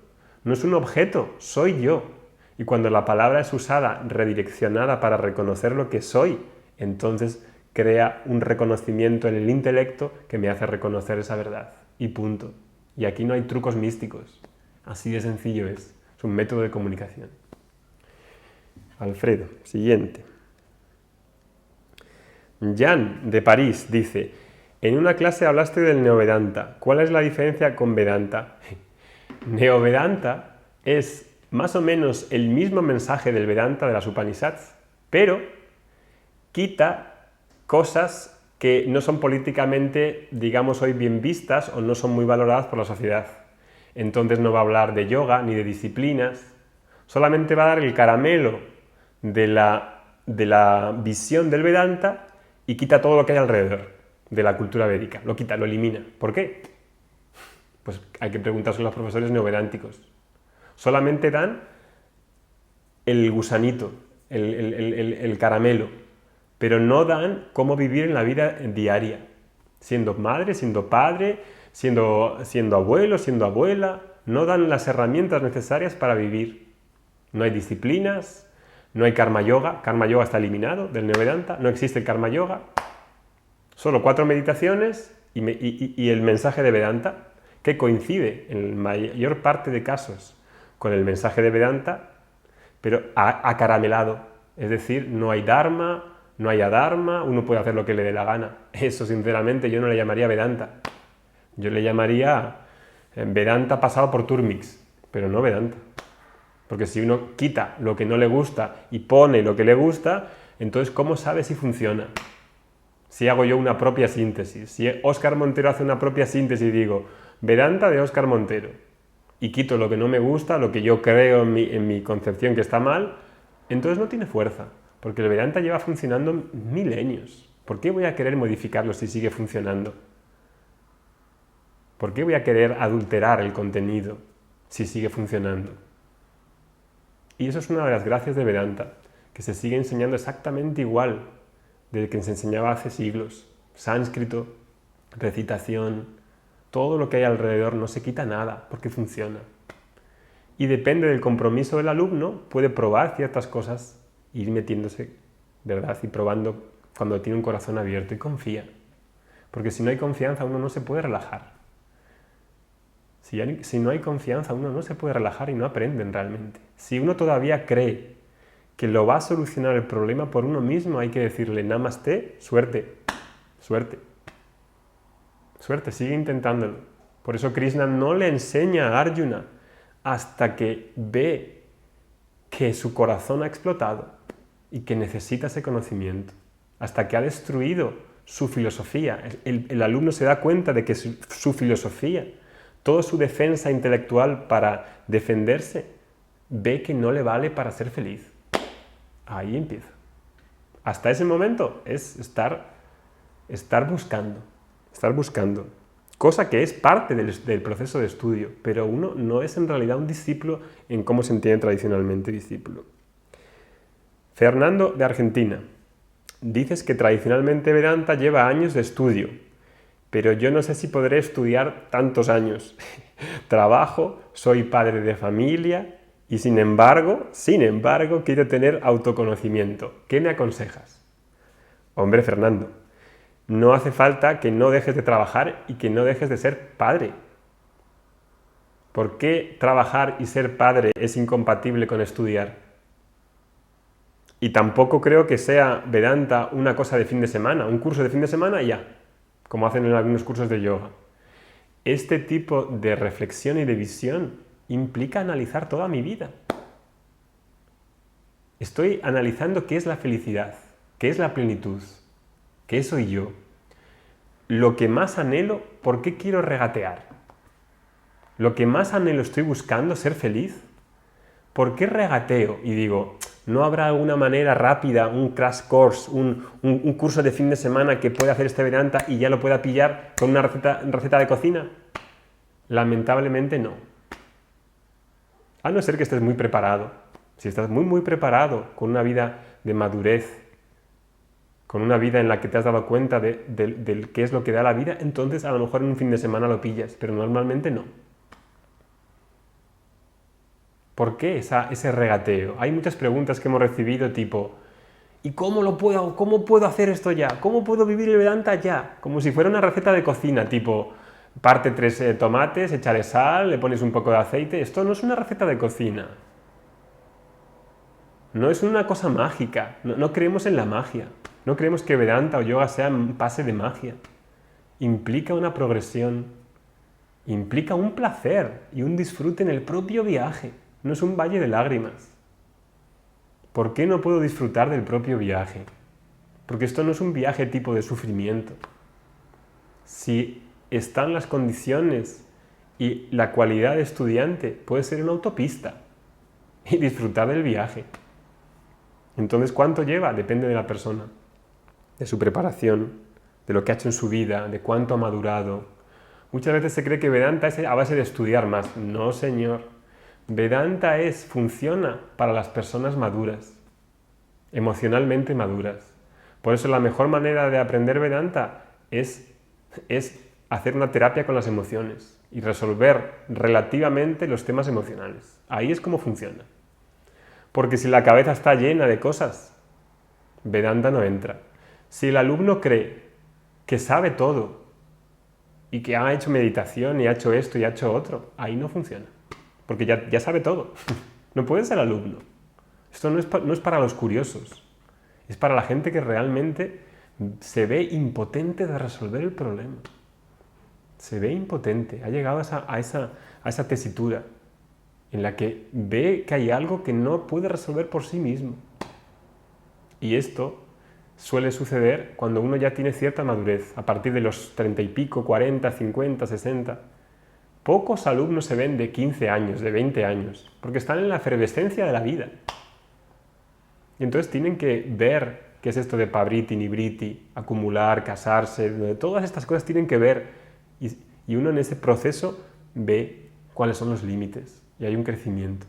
Speaker 1: no es un objeto, soy yo. Y cuando la palabra es usada, redireccionada para reconocer lo que soy, entonces crea un reconocimiento en el intelecto que me hace reconocer esa verdad. Y punto. Y aquí no hay trucos místicos. Así de sencillo es. Es un método de comunicación. Alfredo, siguiente. Jan, de París, dice, en una clase hablaste del Neovedanta. ¿Cuál es la diferencia con Vedanta? Neovedanta es más o menos el mismo mensaje del Vedanta de las Upanishads, pero quita cosas que no son políticamente, digamos hoy, bien vistas o no son muy valoradas por la sociedad. Entonces no va a hablar de yoga ni de disciplinas, solamente va a dar el caramelo de la visión del Vedanta y quita todo lo que hay alrededor de la cultura védica. Lo quita, lo elimina. ¿Por qué? Pues hay que preguntarse a los profesores neovedánticos. Solamente dan el gusanito, el caramelo, pero no dan cómo vivir en la vida diaria, siendo madre, siendo padre, siendo abuelo, siendo abuela. No dan las herramientas necesarias para vivir. No hay disciplinas, no hay karma yoga está eliminado del Neovedanta, no existe el karma yoga. Solo 4 meditaciones y el mensaje de Vedanta, que coincide en la mayor parte de casos con el mensaje de Vedanta, pero acaramelado. Es decir, no hay dharma, no hay adharma, uno puede hacer lo que le dé la gana. Eso, sinceramente, yo no le llamaría Vedanta. Yo le llamaría Vedanta pasado por Turmix, pero no Vedanta. Porque si uno quita lo que no le gusta y pone lo que le gusta, entonces ¿cómo sabe si funciona? Si hago yo una propia síntesis, si Óscar Montero hace una propia síntesis y digo Vedanta de Óscar Montero y quito lo que no me gusta, lo que yo creo en mi concepción que está mal, entonces no tiene fuerza, porque el Vedanta lleva funcionando milenios. ¿Por qué voy a querer modificarlo si sigue funcionando? ¿Por qué voy a querer adulterar el contenido si sigue funcionando? Y eso es una de las gracias de Vedanta, que se sigue enseñando exactamente igual de que se enseñaba hace siglos. Sánscrito, recitación, todo lo que hay alrededor, no se quita nada porque funciona. Y depende del compromiso del alumno, puede probar ciertas cosas, ir metiéndose, ¿verdad? Y probando cuando tiene un corazón abierto y confía. Porque si no hay confianza, uno no se puede relajar. Si no hay confianza, uno no se puede relajar y no aprenden realmente. Si uno todavía cree que lo va a solucionar el problema por uno mismo, hay que decirle namaste, suerte, suerte, suerte, sigue intentándolo. Por eso Krishna no le enseña a Arjuna hasta que ve que su corazón ha explotado y que necesita ese conocimiento, hasta que ha destruido su filosofía. El alumno se da cuenta de que su filosofía, toda su defensa intelectual para defenderse, ve que no le vale para ser feliz. Ahí empieza. Hasta ese momento es estar buscando. Cosa que es parte del proceso de estudio, pero uno no es en realidad un discípulo en cómo se entiende tradicionalmente discípulo. Fernando de Argentina. Dices que tradicionalmente Vedanta lleva años de estudio, pero yo no sé si podré estudiar tantos años. Trabajo, soy padre de familia y sin embargo, quiero tener autoconocimiento. ¿Qué me aconsejas? Hombre, Fernando, no hace falta que no dejes de trabajar y que no dejes de ser padre. ¿Por qué trabajar y ser padre es incompatible con estudiar? Y tampoco creo que sea Vedanta una cosa de fin de semana, un curso de fin de semana y ya, como hacen en algunos cursos de yoga. Este tipo de reflexión y de visión implica analizar toda mi vida. Estoy analizando qué es la felicidad, qué es la plenitud, qué soy yo, lo que más anhelo, por qué quiero regatear, lo que más anhelo estoy buscando, ser feliz, ¿por qué regateo? Y digo, ¿no habrá alguna manera rápida, un crash course, un curso de fin de semana que pueda hacer este Vedanta y ya lo pueda pillar con una receta de cocina? Lamentablemente no. A no ser que estés muy preparado. Si estás muy preparado, con una vida de madurez, con una vida en la que te has dado cuenta de qué es lo que da la vida, entonces a lo mejor en un fin de semana lo pillas, pero normalmente no. ¿Por qué ese regateo? Hay muchas preguntas que hemos recibido tipo ¿y cómo puedo hacer esto ya? ¿Cómo puedo vivir el Vedanta ya? Como si fuera una receta de cocina, tipo parte 3 tomates, échale sal, le pones un poco de aceite. Esto no es una receta de cocina. No es una cosa mágica. No creemos en la magia. No creemos que Vedanta o yoga sea un pase de magia. Implica una progresión. Implica un placer y un disfrute en el propio viaje. No es un valle de lágrimas. ¿Por qué no puedo disfrutar del propio viaje? Porque esto no es un viaje tipo de sufrimiento. Si están las condiciones y la cualidad de estudiante, puede ser una autopista y disfrutar del viaje. Entonces, ¿cuánto lleva? Depende de la persona, de su preparación, de lo que ha hecho en su vida, de cuánto ha madurado. Muchas veces se cree que Vedanta es a base de estudiar más. No, señor. Vedanta funciona para las personas maduras, emocionalmente maduras. Por eso la mejor manera de aprender Vedanta es hacer una terapia con las emociones y resolver relativamente los temas emocionales. Ahí es como funciona. Porque si la cabeza está llena de cosas, Vedanta no entra. Si el alumno cree que sabe todo y que ha hecho meditación y ha hecho esto y ha hecho otro, ahí no funciona. Porque ya sabe todo. No puede ser alumno. Esto no es para los curiosos. Es para la gente que realmente se ve impotente de resolver el problema. Se ve impotente. Ha llegado a esa tesitura en la que ve que hay algo que no puede resolver por sí mismo. Y esto suele suceder cuando uno ya tiene cierta madurez, a partir de los 30 y pico, 40, 50, 60. Pocos alumnos se ven de 15 años, de 20 años, porque están en la efervescencia de la vida. Y entonces tienen que ver qué es esto de pavriti, nibriti, acumular, casarse, todas estas cosas tienen que ver. Y uno en ese proceso ve cuáles son los límites y hay un crecimiento.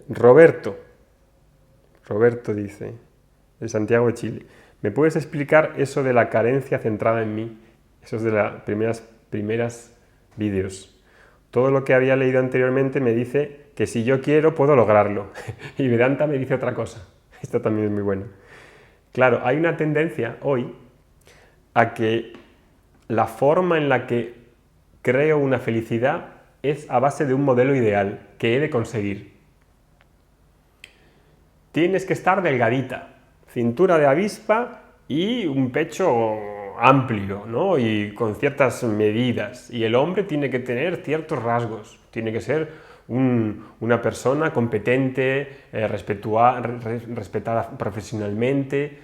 Speaker 1: Roberto dice, de Santiago de Chile, ¿me puedes explicar eso de la carencia centrada en mí? Eso es de las primeras vídeos. Todo lo que había leído anteriormente me dice que si yo quiero puedo lograrlo. Y Vedanta me dice otra cosa. Esto también es muy bueno. Claro, hay una tendencia hoy a que la forma en la que creo una felicidad es a base de un modelo ideal que he de conseguir. Tienes que estar delgadita, cintura de avispa y un pecho amplio, ¿no? Y con ciertas medidas. Y el hombre tiene que tener ciertos rasgos. Tiene que ser una persona competente, respetada profesionalmente.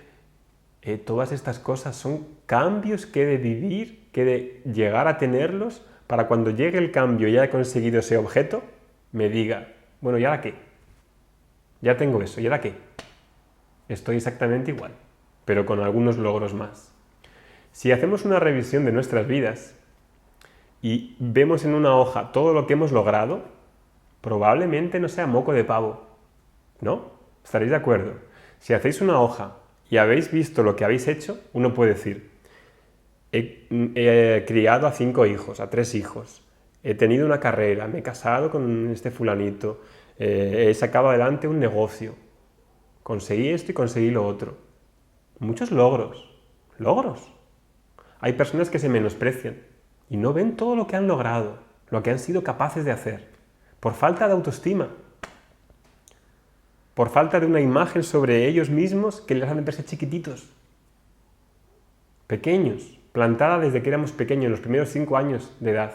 Speaker 1: Todas estas cosas son cambios que he de vivir, que he de llegar a tenerlos para cuando llegue el cambio y haya conseguido ese objeto, me diga, bueno, ¿y ahora qué? Ya tengo eso, ¿y ahora qué? Estoy exactamente igual, pero con algunos logros más. Si hacemos una revisión de nuestras vidas y vemos en una hoja todo lo que hemos logrado, probablemente no sea moco de pavo, ¿no? ¿Estaréis de acuerdo? Si hacéis una hoja y habéis visto lo que habéis hecho, uno puede decir, he criado a 5 hijos, a 3 hijos, he tenido una carrera, me he casado con este fulanito, he sacado adelante un negocio, conseguí esto y conseguí lo otro. Muchos logros. Hay personas que se menosprecian y no ven todo lo que han logrado, lo que han sido capaces de hacer, por falta de autoestima, por falta de una imagen sobre ellos mismos que les hacen verse chiquititos, pequeños, plantada desde que éramos pequeños, los primeros 5 años de edad.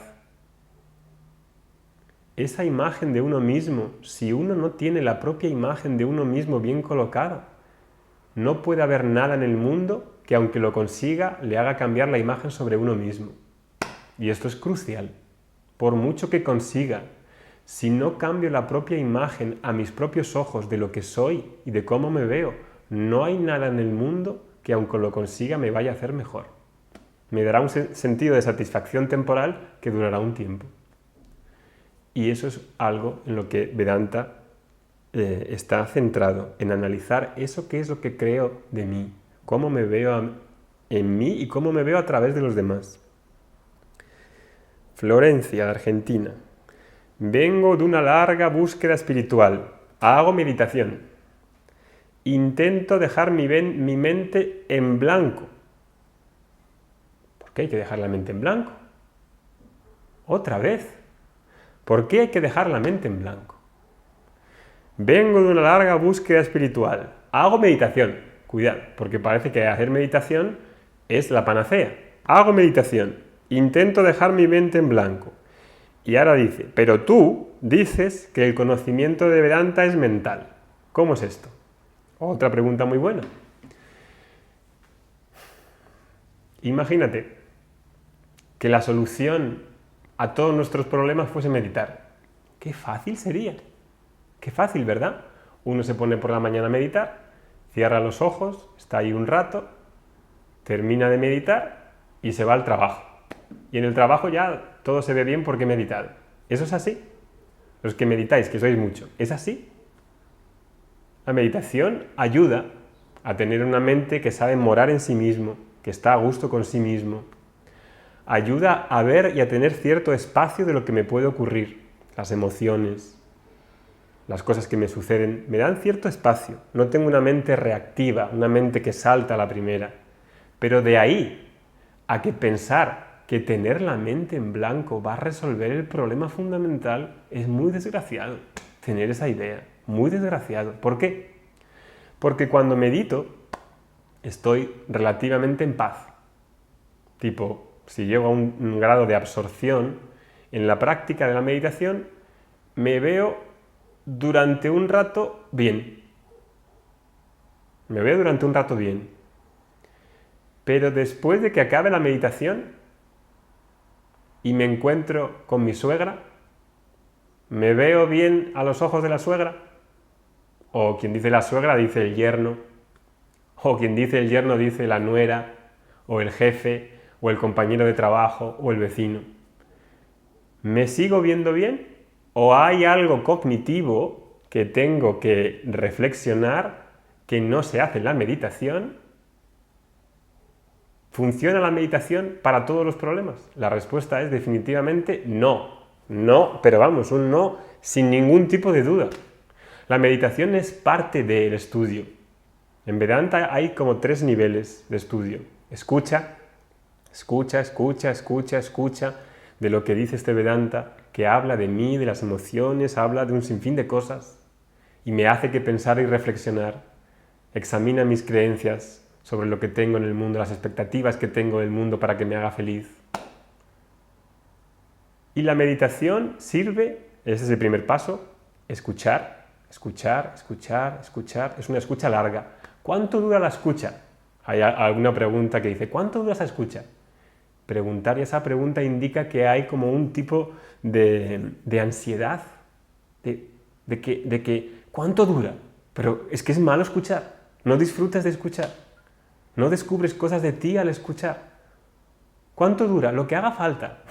Speaker 1: Esa imagen de uno mismo, si uno no tiene la propia imagen de uno mismo bien colocada, no puede haber nada en el mundo que aunque lo consiga, le haga cambiar la imagen sobre uno mismo. Y esto es crucial. Por mucho que consiga, si no cambio la propia imagen a mis propios ojos de lo que soy y de cómo me veo, no hay nada en el mundo que aunque lo consiga me vaya a hacer mejor. Me dará un sentido de satisfacción temporal que durará un tiempo. Y eso es algo en lo que Vedanta está centrado, en analizar eso que es lo que creo de mí, cómo me veo en mí y cómo me veo a través de los demás. Florencia, Argentina. Vengo de una larga búsqueda espiritual. Hago meditación. Intento dejar mi mente en blanco. ¿Por qué hay que dejar la mente en blanco? Otra vez. ¿Por qué hay que dejar la mente en blanco? Vengo de una larga búsqueda espiritual. Hago meditación. Cuidado, porque parece que hacer meditación es la panacea. Hago meditación. Intento dejar mi mente en blanco. Y ahora dice, pero tú dices que el conocimiento de Vedanta es mental. ¿Cómo es esto? Otra pregunta muy buena. Imagínate que la solución a todos nuestros problemas fuese meditar. ¡Qué fácil sería! ¡Qué fácil!, ¿verdad? Uno se pone por la mañana a meditar, cierra los ojos, está ahí un rato termina de meditar y se va al trabajo. Y en el trabajo ya todo se ve bien porque he meditado. ¿Eso es así? Los que meditáis, que sois mucho, ¿es así? La meditación ayuda a tener una mente que sabe morar en sí mismo, que está a gusto con sí mismo. Ayuda a ver y a tener cierto espacio de lo que me puede ocurrir. Las emociones, las cosas que me suceden, me dan cierto espacio. No tengo una mente reactiva, una mente que salta a la primera. Pero de ahí a que pensar que tener la mente en blanco va a resolver el problema fundamental es muy desgraciado. Tener esa idea, muy desgraciado. ¿Por qué? Porque cuando medito estoy relativamente en paz. Tipo, si llego a un grado de absorción, en la práctica de la meditación me veo durante un rato bien. Me veo durante un rato bien. Pero después de que acabe la meditación y me encuentro con mi suegra, ¿me veo bien a los ojos de la suegra? O quien dice la suegra dice el yerno. O quien dice el yerno dice la nuera, o el jefe, o el compañero de trabajo, o el vecino. ¿Me sigo viendo bien? ¿O hay algo cognitivo que tengo que reflexionar que no se hace en la meditación? ¿Funciona la meditación para todos los problemas? La respuesta es definitivamente no. No, pero vamos, un no sin ningún tipo de duda. La meditación es parte del estudio. En Vedanta hay como 3 niveles de estudio. Escucha de lo que dice este Vedanta, que habla de mí, de las emociones, habla de un sinfín de cosas y me hace que pensar y reflexionar. Examina mis creencias sobre lo que tengo en el mundo, las expectativas que tengo en el mundo para que me haga feliz. Y la meditación sirve, ese es el primer paso, escuchar. Es una escucha larga. ¿Cuánto dura la escucha? Hay alguna pregunta que dice, ¿cuánto dura esa escucha? Preguntar, y esa pregunta indica que hay como un tipo de ansiedad, de que ¿cuánto dura? Pero es que es malo escuchar, no disfrutas de escuchar, no descubres cosas de ti al escuchar. ¿Cuánto dura? Lo que haga falta.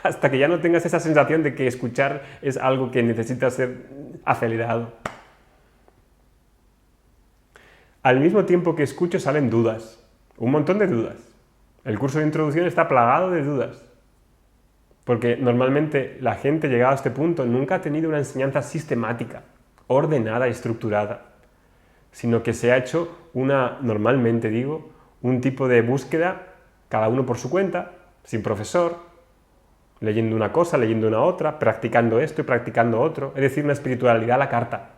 Speaker 1: Hasta que ya no tengas esa sensación de que escuchar es algo que necesita ser acelerado. Al mismo tiempo que escucho salen dudas, un montón de dudas. El curso de introducción está plagado de dudas, porque normalmente la gente llegada a este punto nunca ha tenido una enseñanza sistemática, ordenada y estructurada, sino que se ha hecho normalmente digo, un tipo de búsqueda, cada uno por su cuenta, sin profesor, leyendo una cosa, leyendo una otra, practicando esto y practicando otro, es decir, una espiritualidad a la carta,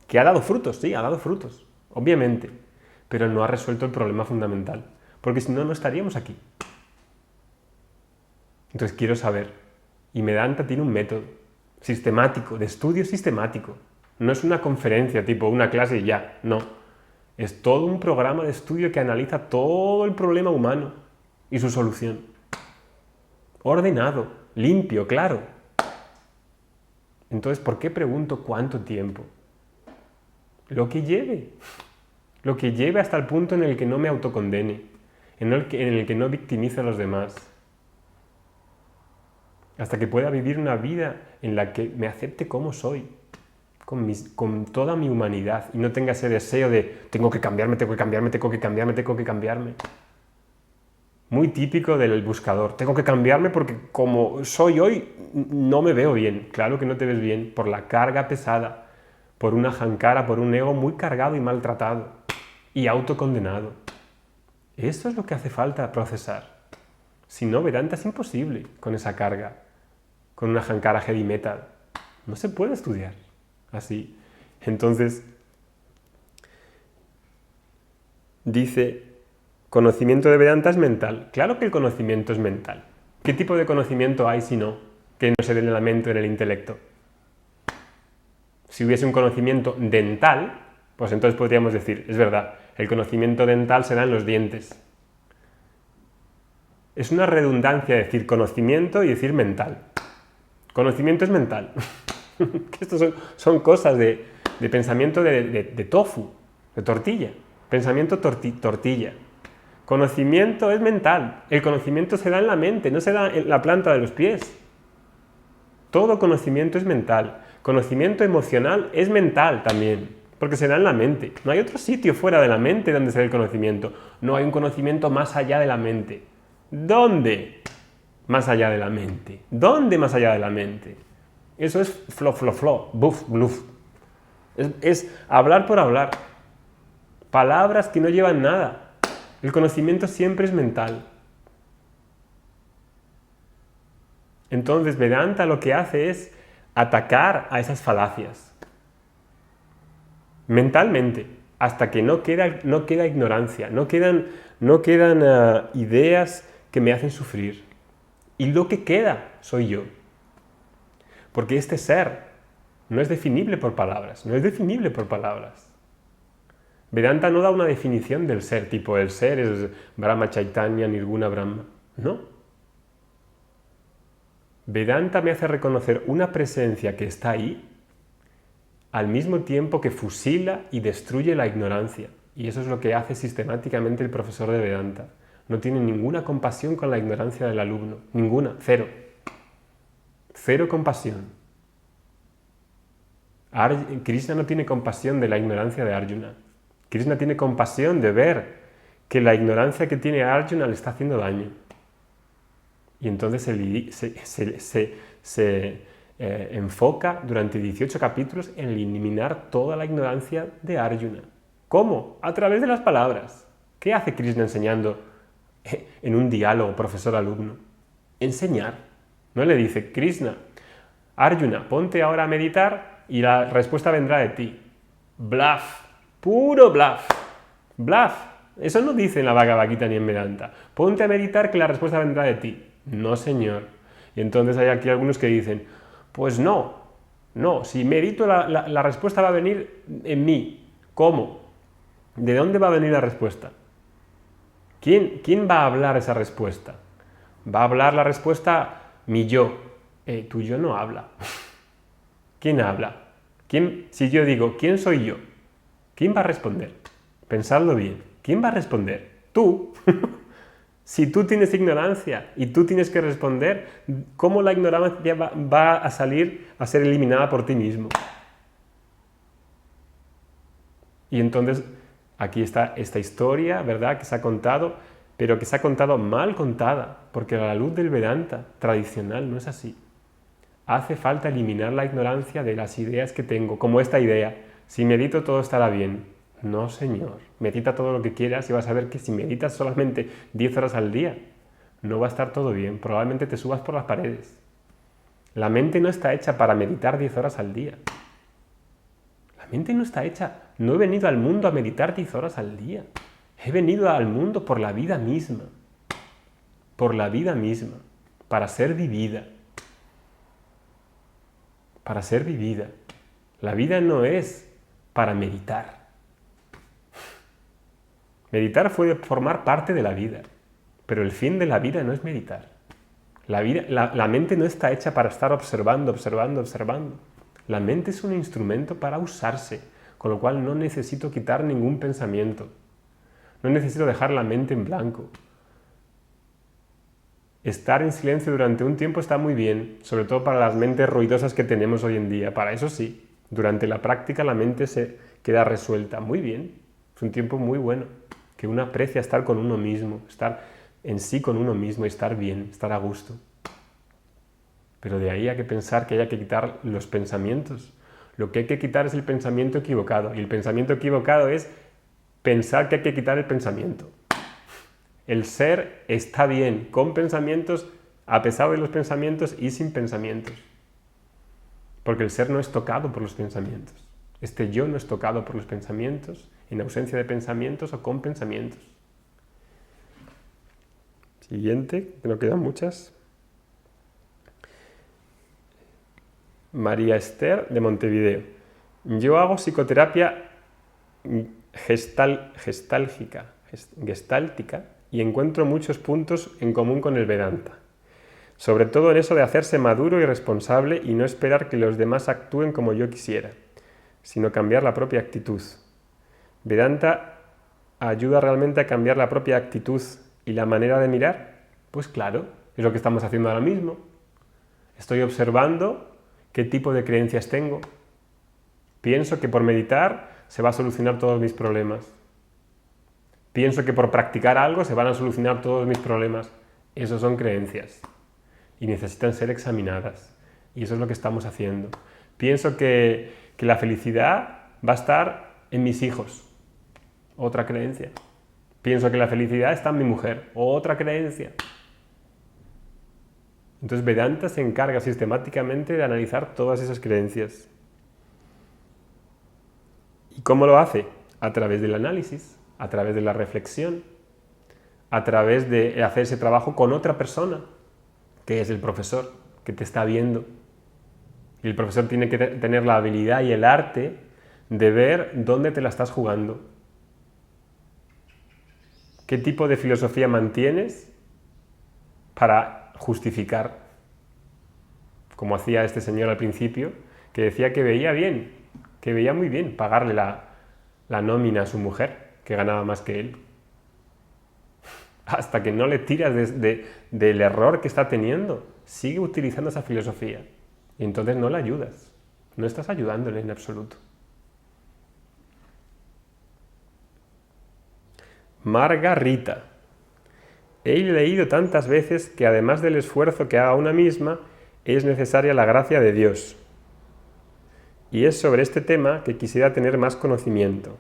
Speaker 1: que ha dado frutos, sí, ha dado frutos, obviamente, pero no ha resuelto el problema fundamental, porque si no, no estaríamos aquí. Entonces quiero saber, y Vedanta tiene un método sistemático, de estudio sistemático, no es una conferencia tipo una clase y ya, no, es todo un programa de estudio que analiza todo el problema humano y su solución. Ordenado, limpio, claro. Entonces, ¿por qué pregunto cuánto tiempo? Lo que lleve hasta el punto en el que no me autocondene, en el que no victimice a los demás, hasta que pueda vivir una vida en la que me acepte como soy, con toda mi humanidad, y no tenga ese deseo de tengo que cambiarme. Muy típico del buscador, tengo que cambiarme porque como soy hoy no me veo bien. Claro que no te ves bien por la carga pesada, por una ahankara, por un ego muy cargado y maltratado y autocondenado. Esto es lo que hace falta procesar. Si no, Vedanta es imposible con esa carga, con una ahankara heavy metal. No se puede estudiar así. Entonces, dice, conocimiento de Vedanta es mental. Claro que el conocimiento es mental. ¿Qué tipo de conocimiento hay si no? Que no se dé en la mente o en el intelecto. Si hubiese un conocimiento dental, pues entonces podríamos decir, es verdad, el conocimiento dental se da en los dientes. Es una redundancia decir conocimiento y decir mental. Conocimiento es mental. Estos son cosas de pensamiento de tofu, de tortilla. Pensamiento tortilla. Conocimiento es mental. El conocimiento se da en la mente, no se da en la planta de los pies. Todo conocimiento es mental. Conocimiento emocional es mental también, porque se da en la mente. No hay otro sitio fuera de la mente donde se da el conocimiento. No hay un conocimiento más allá de la mente. ¿Dónde? Más allá de la mente. ¿Dónde más allá de la mente? Eso es buf, bluf. Es hablar por hablar. Palabras que no llevan nada. El conocimiento siempre es mental. Entonces Vedanta lo que hace es atacar a esas falacias. Mentalmente, hasta que no queda ignorancia, no quedan ideas que me hacen sufrir. Y lo que queda soy yo. Porque este ser no es definible por palabras, no es definible por palabras. Vedanta no da una definición del ser, tipo el ser es Brahma Chaitanya, Nirguna Brahma. No. Vedanta me hace reconocer una presencia que está ahí al mismo tiempo que fusila y destruye la ignorancia. Y eso es lo que hace sistemáticamente el profesor de Vedanta. No tiene ninguna compasión con la ignorancia del alumno. Ninguna. Cero. Cero compasión. Krishna no tiene compasión de la ignorancia de Arjuna. Krishna tiene compasión de ver que la ignorancia que tiene Arjuna le está haciendo daño. Y entonces se enfoca durante 18 capítulos en eliminar toda la ignorancia de Arjuna. ¿Cómo? A través de las palabras. ¿Qué hace Krishna enseñando en un diálogo profesor-alumno? Enseñar. No le dice, Krishna, Arjuna, ponte ahora a meditar y la respuesta vendrá de ti. Bluff. Puro bluff. Bluff. Eso no dice en la Bhagavad Gita ni en Vedanta. Ponte a meditar que la respuesta vendrá de ti. No, señor. Y entonces hay aquí algunos que dicen, pues no, si medito la respuesta va a venir en mí. ¿Cómo? ¿De dónde va a venir la respuesta? ¿Quién va a hablar esa respuesta? Va a hablar la respuesta mi yo. Tu yo no habla. ¿Quién habla? Si yo digo, ¿quién soy yo? ¿Quién va a responder? Pensadlo bien. ¿Quién va a responder? Tú. Si tú tienes ignorancia y tú tienes que responder, ¿cómo la ignorancia va a salir a ser eliminada por ti mismo? Y entonces aquí está esta historia, ¿verdad?, que se ha contado, pero que se ha contado mal contada, porque a la luz del Vedanta tradicional no es así. Hace falta eliminar la ignorancia de las ideas que tengo, como esta idea, si medito todo estará bien. No, señor. Medita todo lo que quieras y vas a ver que si meditas solamente 10 horas al día, no va a estar todo bien. Probablemente te subas por las paredes. La mente no está hecha para meditar 10 horas al día. La mente no está hecha... No he venido al mundo a meditar 10 horas al día. He venido al mundo por la vida misma. Por la vida misma. Para ser vivida. Para ser vivida. La vida no es para meditar. Meditar puede formar parte de la vida, pero el fin de la vida no es meditar. La mente no está hecha para estar observando. La mente es un instrumento para usarse, con lo cual no necesito quitar ningún pensamiento. No necesito dejar la mente en blanco. Estar en silencio durante un tiempo está muy bien, sobre todo para las mentes ruidosas que tenemos hoy en día. Para eso sí, durante la práctica la mente se queda resuelta. Muy bien, es un tiempo muy bueno. Que uno aprecia estar con uno mismo, estar en sí con uno mismo y estar bien, estar a gusto. Pero de ahí hay que pensar que hay que quitar los pensamientos. Lo que hay que quitar es el pensamiento equivocado. Y el pensamiento equivocado es pensar que hay que quitar el pensamiento. El ser está bien con pensamientos, a pesar de los pensamientos y sin pensamientos. Porque el ser no es tocado por los pensamientos. Este yo no es tocado por los pensamientos, en ausencia de pensamientos o con pensamientos. Siguiente, que no quedan muchas. María Esther, de Montevideo. Yo hago psicoterapia gestáltica y encuentro muchos puntos en común con el Vedanta. Sobre todo en eso de hacerse maduro y responsable y no esperar que los demás actúen como yo quisiera, sino cambiar la propia actitud. Vedanta ayuda realmente a cambiar la propia actitud y la manera de mirar? Pues claro, es lo que estamos haciendo ahora mismo. Estoy observando qué tipo de creencias tengo. Pienso que por meditar se va a solucionar todos mis problemas. Pienso que por practicar algo se van a solucionar todos mis problemas. Esos son creencias y necesitan ser examinadas. Y eso es lo que estamos haciendo. Pienso que la felicidad va a estar en mis hijos. Otra creencia. Pienso que la felicidad está en mi mujer. Otra creencia. Entonces Vedanta se encarga sistemáticamente de analizar todas esas creencias. ¿Y cómo lo hace? A través del análisis, a través de la reflexión, a través de hacer ese trabajo con otra persona, que es el profesor, que te está viendo. Y el profesor tiene que tener la habilidad y el arte de ver dónde te la estás jugando. ¿Qué tipo de filosofía mantienes para justificar? Como hacía este señor al principio, que decía que veía bien, que veía muy bien pagarle la nómina a su mujer, que ganaba más que él. Hasta que no le tiras del error que está teniendo, sigue utilizando esa filosofía. Y entonces no le ayudas. No estás ayudándole en absoluto. Margarita. He leído tantas veces que además del esfuerzo que haga una misma, es necesaria la gracia de Dios. Y es sobre este tema que quisiera tener más conocimiento.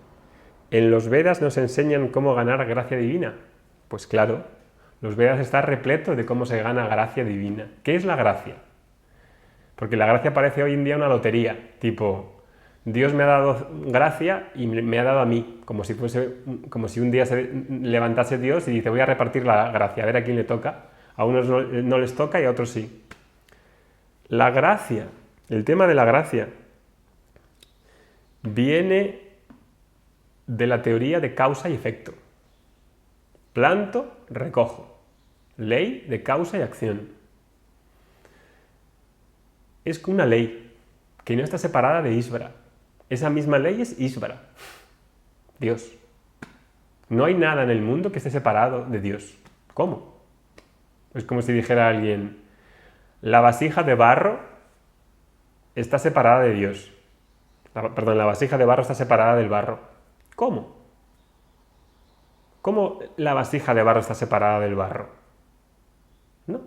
Speaker 1: ¿En los Vedas nos enseñan cómo ganar gracia divina? Pues claro, los Vedas están repletos de cómo se gana gracia divina. ¿Qué es la gracia? Porque la gracia parece hoy en día una lotería, tipo, Dios me ha dado gracia y me ha dado a mí, como si un día se levantase Dios y dice, voy a repartir la gracia, a ver a quién le toca. A unos no les toca y a otros sí. La gracia, el tema de la gracia, viene de la teoría de causa y efecto. Planto, recojo. Ley de causa y acción. Es una ley que no está separada de Ísvara. Esa misma ley es Ísvara, Dios. No hay nada en el mundo que esté separado de Dios. ¿Cómo? Es como si dijera alguien, la vasija de barro está separada de Dios. La vasija de barro está separada del barro. ¿Cómo? ¿Cómo la vasija de barro está separada del barro? No,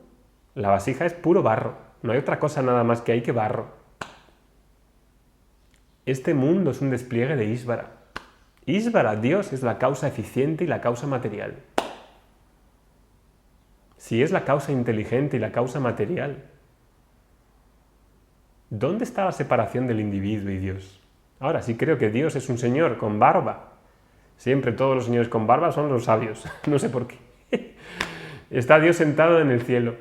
Speaker 1: la vasija es puro barro. No hay otra cosa nada más que hay que barro. Este mundo es un despliegue de Ísvara. Ísvara, Dios, es la causa eficiente y la causa material. Si es la causa inteligente y la causa material, ¿dónde está la separación del individuo y Dios? Ahora, sí creo que Dios es un señor con barba. Siempre todos los señores con barba son los sabios. No sé por qué. Está Dios sentado en el cielo,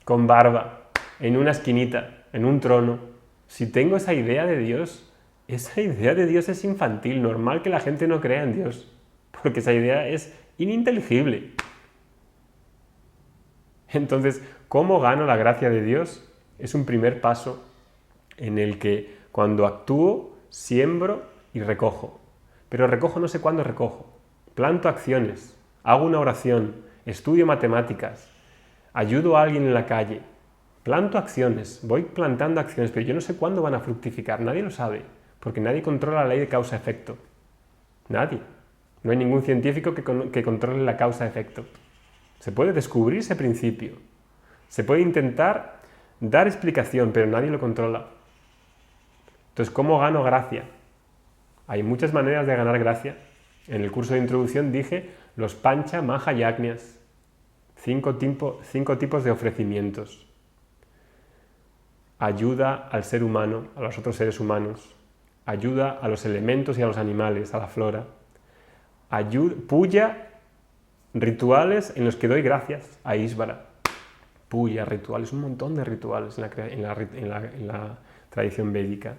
Speaker 1: con barba, en una esquinita, en un trono. Si tengo esa idea de Dios es infantil, normal que la gente no crea en Dios, porque esa idea es ininteligible. Entonces, ¿cómo gano la gracia de Dios? Es un primer paso en el que cuando actúo, siembro y recojo. Pero recojo no sé cuándo recojo. Planto acciones, hago una oración, estudio matemáticas, ayudo a alguien en la calle. Planto acciones, voy plantando acciones, pero yo no sé cuándo van a fructificar, nadie lo sabe, porque nadie controla la ley de causa-efecto. Nadie. No hay ningún científico que controle la causa-efecto. Se puede descubrir ese principio. Se puede intentar dar explicación, pero nadie lo controla. Entonces, ¿cómo gano gracia? Hay muchas maneras de ganar gracia. En el curso de introducción dije los Pancha Mahayagnas, 5 tipos de ofrecimientos. Ayuda al ser humano, a los otros seres humanos. Ayuda a los elementos y a los animales, a la flora. Puya, rituales en los que doy gracias a Ísvara. Puya, rituales, un montón de rituales en la tradición védica.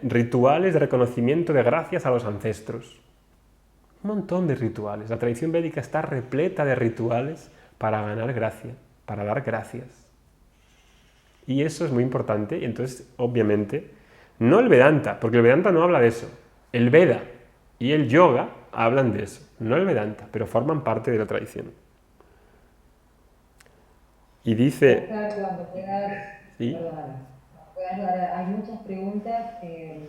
Speaker 1: Rituales de reconocimiento de gracias a los ancestros. Un montón de rituales. La tradición védica está repleta de rituales para ganar gracia, para dar gracias. Y eso es muy importante. Y entonces, obviamente, no el Vedanta, porque el Vedanta no habla de eso. El Veda, y el yoga hablan de eso, no el Vedanta, pero forman parte de la tradición. Y dice...
Speaker 2: Oscar, cuando puedas,
Speaker 1: ¿Sí?
Speaker 2: perdóname, cuando puedas hay muchas preguntas que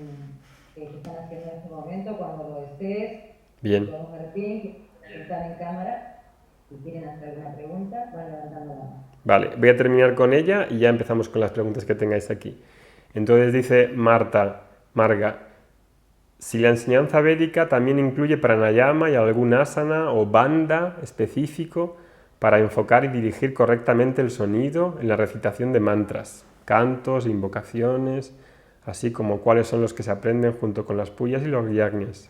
Speaker 2: te están haciendo en este momento. Cuando lo desees,
Speaker 1: Bien.
Speaker 2: podemos ver bien, que están en cámara. Si quieren hacer alguna pregunta, van levantando la mano.
Speaker 1: Vale, voy a terminar con ella y ya empezamos con las preguntas que tengáis aquí. Entonces dice Marga, si la enseñanza védica también incluye pranayama y algún asana o banda específico para enfocar y dirigir correctamente el sonido en la recitación de mantras, cantos, invocaciones, así como cuáles son los que se aprenden junto con las puyas y los yagnas.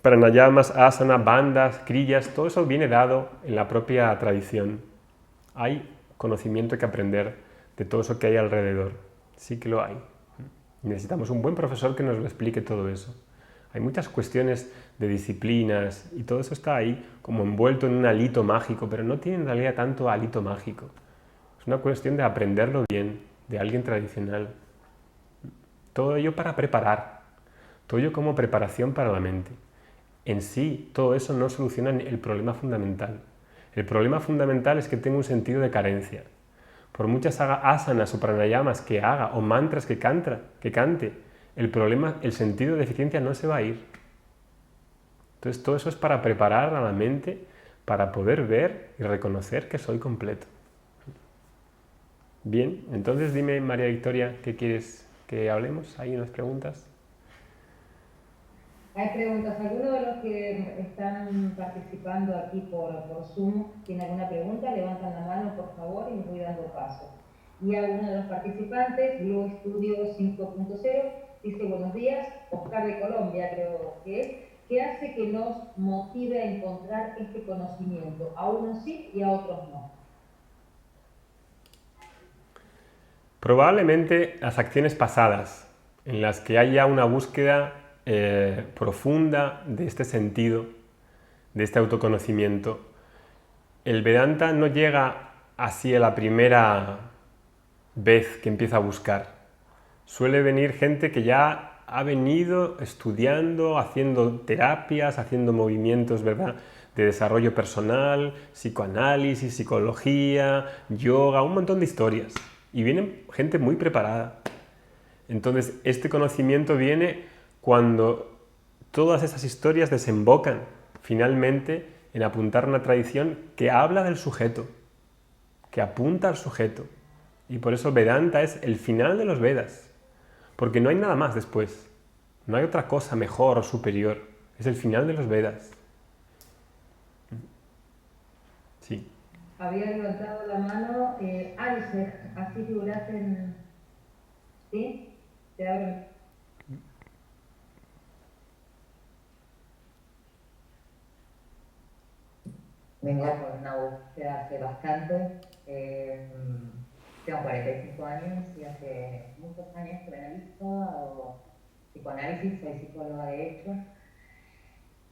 Speaker 1: Pranayamas, asana, bandas, krillas, todo eso viene dado en la propia tradición. Hay conocimiento que aprender de todo eso que hay alrededor. Sí que lo hay. Necesitamos un buen profesor que nos lo explique todo eso. Hay muchas cuestiones de disciplinas y todo eso está ahí como envuelto en un alito mágico, pero no tiene en realidad tanto alito mágico. Es una cuestión de aprenderlo bien, de alguien tradicional. Todo ello para preparar, todo ello como preparación para la mente. En sí, todo eso no soluciona el problema fundamental. El problema fundamental es que tengo un sentido de carencia. Por muchas asanas o pranayamas que haga o mantras que cante, el problema, el sentido de deficiencia no se va a ir. Entonces todo eso es para preparar a la mente para poder ver y reconocer que soy completo. Bien, entonces dime, María Victoria, ¿qué quieres que hablemos? ¿Hay unas preguntas?
Speaker 2: Hay preguntas. ¿Alguno de los que están participando aquí por Zoom tiene alguna pregunta? Levantan la mano, por favor, y les voy dando paso. Y alguno de los participantes, Blue Studio 5.0, dice: buenos días, Oscar de Colombia, creo que es. ¿Qué hace que nos motive a encontrar este conocimiento? A unos sí y a otros no.
Speaker 1: Probablemente las acciones pasadas, en las que haya una búsqueda profunda de este sentido, de este autoconocimiento. El Vedanta no llega así a la primera vez que empieza a buscar. Suele venir gente que ya ha venido estudiando, haciendo terapias, haciendo movimientos, ¿verdad?, de desarrollo personal, psicoanálisis, psicología, yoga, un montón de historias. Y viene gente muy preparada. Entonces, este conocimiento viene cuando todas esas historias desembocan finalmente en apuntar una tradición que habla del sujeto, que apunta al sujeto. Y por eso Vedanta es el final de los Vedas, porque no hay nada más después. No hay otra cosa mejor o superior. Es el final de los Vedas. Sí.
Speaker 2: Había levantado la mano Alce, así figuraste en... ¿Sí? Te abro. Vengo con una búsqueda hace bastante. Tengo 45 años y hace muchos años que analizo o psicoanálisis, soy psicóloga de hecho.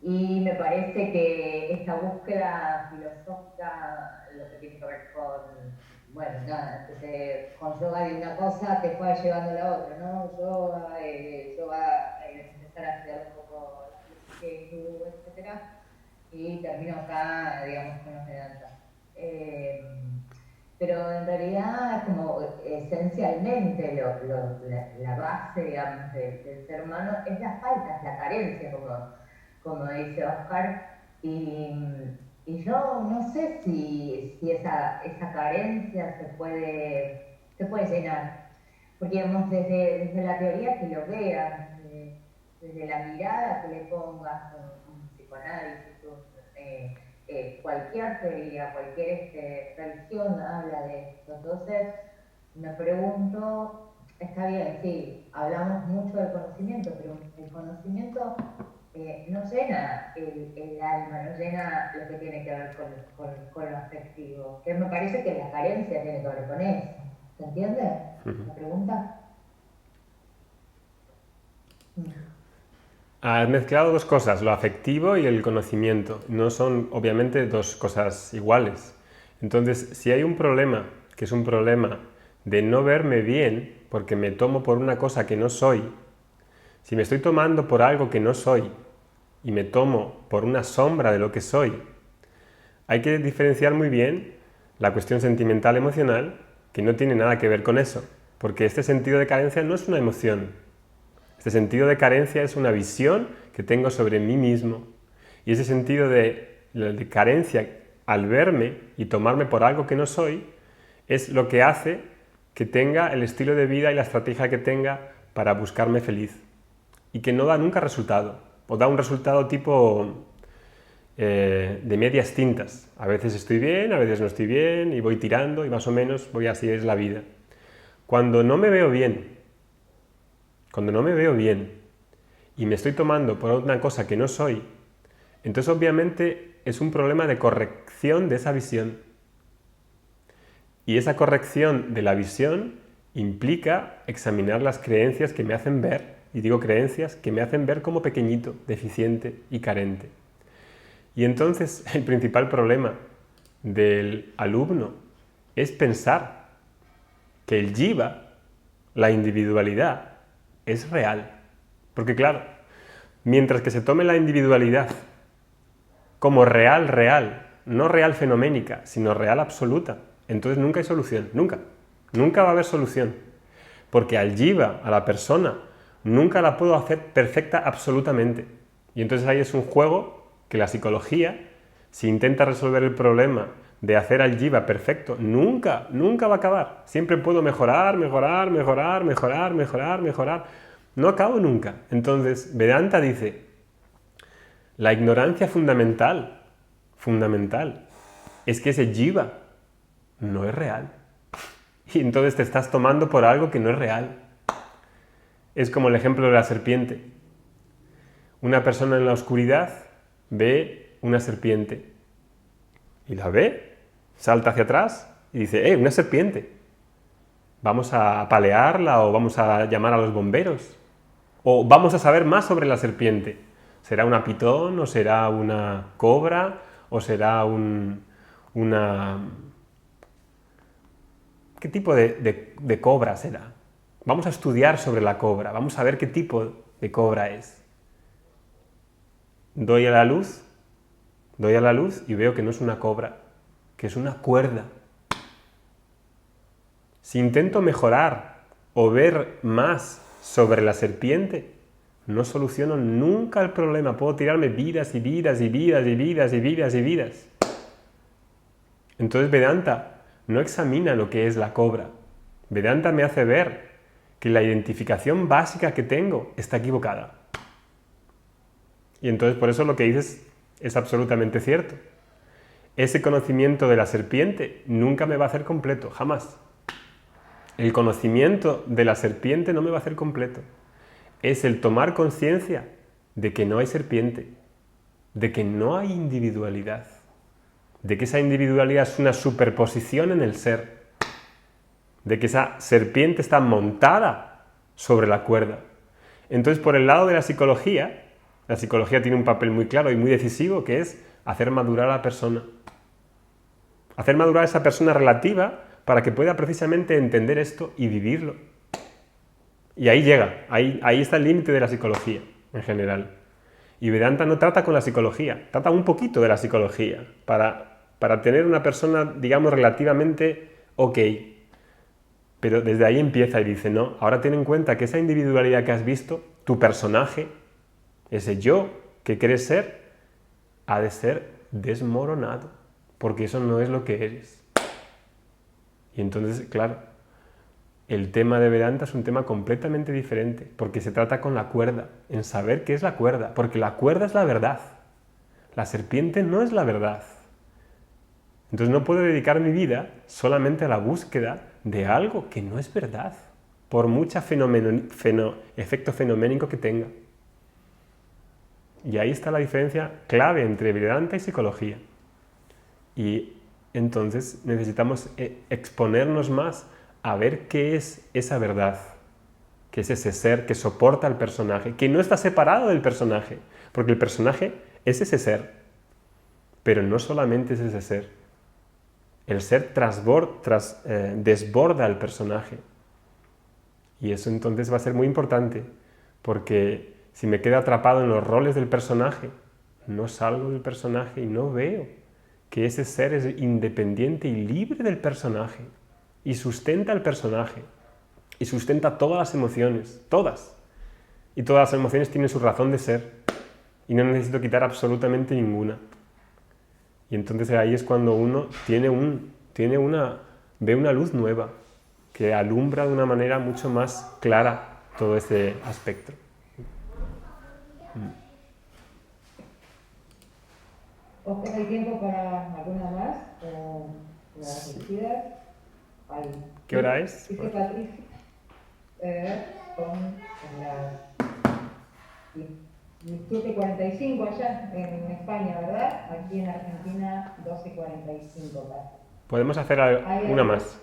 Speaker 2: Y me parece que esta búsqueda filosófica, lo que tiene que ver con, bueno, nada, con yoga de una cosa te fue llevando a la otra, ¿no? Yoga, empezar a estudiar un poco la filosofía hindú, etcétera, y termino acá, digamos, con los Vedanta. Pero en realidad, como esencialmente, la base, digamos, del ser humano es la falta, es la carencia, como dice Oscar. Y yo no sé si esa carencia se puede llenar. Porque, digamos, desde la teoría que lo veas, desde la mirada que le pongas, un psicoanálisis, cualquier teoría, cualquier religión habla de esto. Entonces, me pregunto, está bien, sí, hablamos mucho del conocimiento, pero el conocimiento no llena el alma, no llena lo que tiene que ver con lo afectivo. Que me parece que la carencia tiene que ver con eso. ¿Se entiende la pregunta?
Speaker 1: Has mezclado dos cosas, lo afectivo y el conocimiento. No son, obviamente, dos cosas iguales. Entonces, si hay un problema, que es un problema de no verme bien, porque me tomo por una cosa que no soy, si me estoy tomando por algo que no soy, y me tomo por una sombra de lo que soy, hay que diferenciar muy bien la cuestión sentimental emocional, que no tiene nada que ver con eso, porque este sentido de carencia no es una emoción. Este sentido de carencia es una visión que tengo sobre mí mismo. Y ese sentido de carencia al verme y tomarme por algo que no soy es lo que hace que tenga el estilo de vida y la estrategia que tenga para buscarme feliz. Y que no da nunca resultado. O da un resultado tipo de medias tintas. A veces estoy bien, a veces no estoy bien, y voy tirando y más o menos voy así, es la vida. Cuando no me veo bien y me estoy tomando por una cosa que no soy, entonces obviamente es un problema de corrección de esa visión. Y esa corrección de la visión implica examinar las creencias que me hacen ver, y digo creencias, que me hacen ver como pequeñito, deficiente y carente. Y entonces el principal problema del alumno es pensar que el jiva, la individualidad, es real. Porque claro, mientras que se tome la individualidad como real, no real fenoménica, sino real absoluta, entonces nunca hay solución, nunca. Nunca va a haber solución. Porque al jiva, a la persona, nunca la puedo hacer perfecta absolutamente. Y entonces ahí es un juego que la psicología, si intenta resolver el problema de hacer al jiva perfecto, nunca va a acabar. Siempre puedo mejorar. No acabo nunca. Entonces, Vedanta dice, la ignorancia fundamental, es que ese jiva no es real. Y entonces te estás tomando por algo que no es real. Es como el ejemplo de la serpiente. Una persona en la oscuridad ve una serpiente y la ve, salta hacia atrás y dice, una serpiente. Vamos a apalearla o vamos a llamar a los bomberos. O vamos a saber más sobre la serpiente. ¿Será una pitón o será una cobra o será una... ¿Qué tipo de cobra será? Vamos a estudiar sobre la cobra, vamos a ver qué tipo de cobra es. Doy a la luz y veo que no es una cobra, que es una cuerda. Si intento mejorar o ver más sobre la serpiente, no soluciono nunca el problema. Puedo tirarme vidas. Entonces Vedanta no examina lo que es la cobra. Vedanta me hace ver que la identificación básica que tengo está equivocada. Y entonces por eso lo que dices es absolutamente cierto. Ese conocimiento de la serpiente nunca me va a hacer completo, jamás. El conocimiento de la serpiente no me va a hacer completo. Es el tomar conciencia de que no hay serpiente, de que no hay individualidad, de que esa individualidad es una superposición en el ser, de que esa serpiente está montada sobre la cuerda. Entonces, por el lado de la psicología tiene un papel muy claro y muy decisivo, que es hacer madurar a la persona. Hacer madurar a esa persona relativa para que pueda precisamente entender esto y vivirlo. Y ahí llega, ahí está el límite de la psicología en general. Y Vedanta no trata con la psicología, trata un poquito de la psicología para tener una persona, digamos, relativamente ok. Pero desde ahí empieza y dice, no, ahora ten en cuenta que esa individualidad que has visto, tu personaje, ese yo que quieres ser, ha de ser desmoronado, porque eso no es lo que eres. Y entonces, claro, el tema de Vedanta es un tema completamente diferente, porque se trata con la cuerda, en saber qué es la cuerda, porque la cuerda es la verdad. La serpiente no es la verdad. Entonces no puedo dedicar mi vida solamente a la búsqueda de algo que no es verdad, por mucho efecto fenoménico que tenga. Y ahí está la diferencia clave entre Vedanta y psicología. Y entonces necesitamos exponernos más a ver qué es esa verdad, que es ese ser que soporta al personaje, que no está separado del personaje, porque el personaje es ese ser, pero no solamente es ese ser. El ser desborda al personaje. Y eso entonces va a ser muy importante, porque si me quedo atrapado en los roles del personaje, no salgo del personaje y no veo que ese ser es independiente y libre del personaje y sustenta el personaje y sustenta todas las emociones, todas. Y todas las emociones tienen su razón de ser y no necesito quitar absolutamente ninguna. Y entonces ahí es cuando uno ve una luz nueva que alumbra de una manera mucho más clara todo ese aspecto.
Speaker 2: ¿Os hay tiempo para alguna más? Las decidas.
Speaker 1: ¿Qué hora es?
Speaker 2: Dice Patricia. Son las 7:45 allá en España, ¿verdad? Aquí en Argentina 12:45 casi.
Speaker 1: Podemos hacer una más.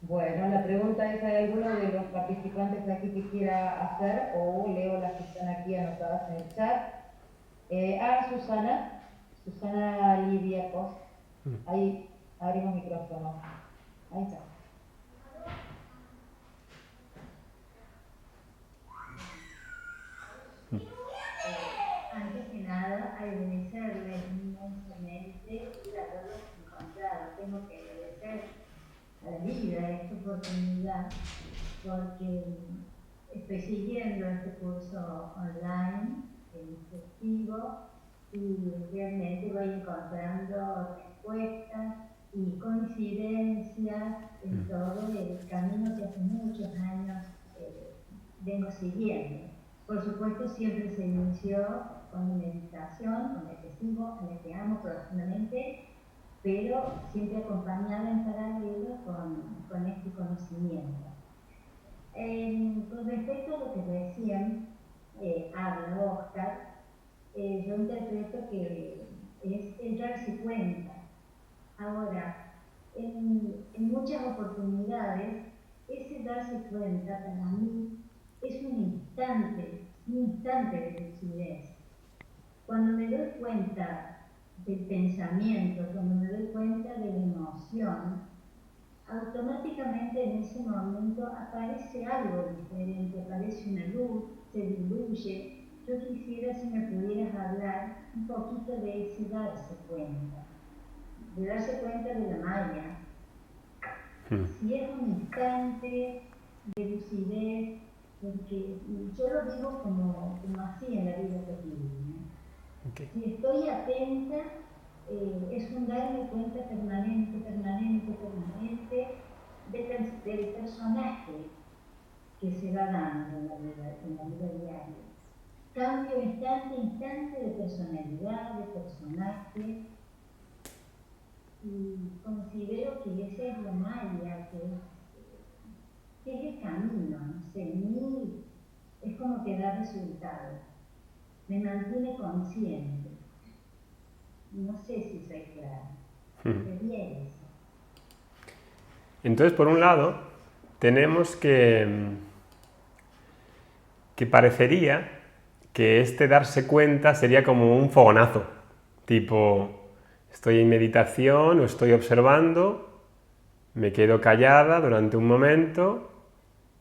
Speaker 2: Bueno, la pregunta es, ¿hay alguno de los participantes aquí que quiera hacer? O leo las que están aquí anotadas en el chat. Susana Lidia Cos. Ahí abrimos micrófono. Ahí está.
Speaker 3: Antes que nada, agradecerles inmensamente el haberlos encontrado. Tengo que agradecer a la vida esta oportunidad porque estoy siguiendo este curso online, instructivo, y realmente voy encontrando respuestas y coincidencias en todo el camino que hace muchos años vengo siguiendo. Por supuesto, siempre se inició con mi meditación, con el que sigo, con el que amo profundamente, pero siempre acompañada en paralelo con este conocimiento. Con respecto a lo que decían, habla Oscar, yo interpreto que es el darse cuenta. Ahora, en muchas oportunidades, ese darse cuenta para mí es un instante de lucidez. Cuando me doy cuenta del pensamiento, cuando me doy cuenta de la emoción, automáticamente en ese momento aparece algo diferente, aparece una luz, se diluye. Yo quisiera, si me pudieras hablar un poquito de ese darse cuenta de la Maya. Si es un instante de lucidez, porque yo lo digo como así en la vida cotidiana. Okay. Si estoy atenta, es un darme cuenta permanente del personaje que se va dando en la vida diaria. Cambio instante de personalidad, de personaje, y considero que esa es la Maya, que es el camino, no sé, es como que da resultado, me mantiene consciente. No sé si soy clara, sería eso.
Speaker 1: Entonces, por un lado, tenemos que parecería que este darse cuenta sería como un fogonazo, tipo, estoy en meditación o estoy observando, me quedo callada durante un momento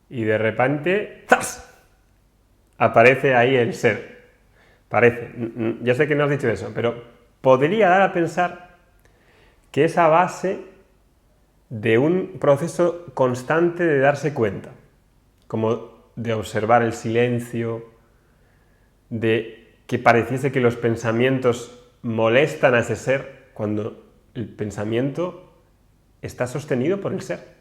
Speaker 1: y de repente, ¡zas!, aparece ahí el ser. Parece, yo sé que no has dicho eso, pero podría dar a pensar que es a base de un proceso constante de darse cuenta, como de observar el silencio, de que pareciese que los pensamientos molestan a ese ser cuando el pensamiento está sostenido por el ser.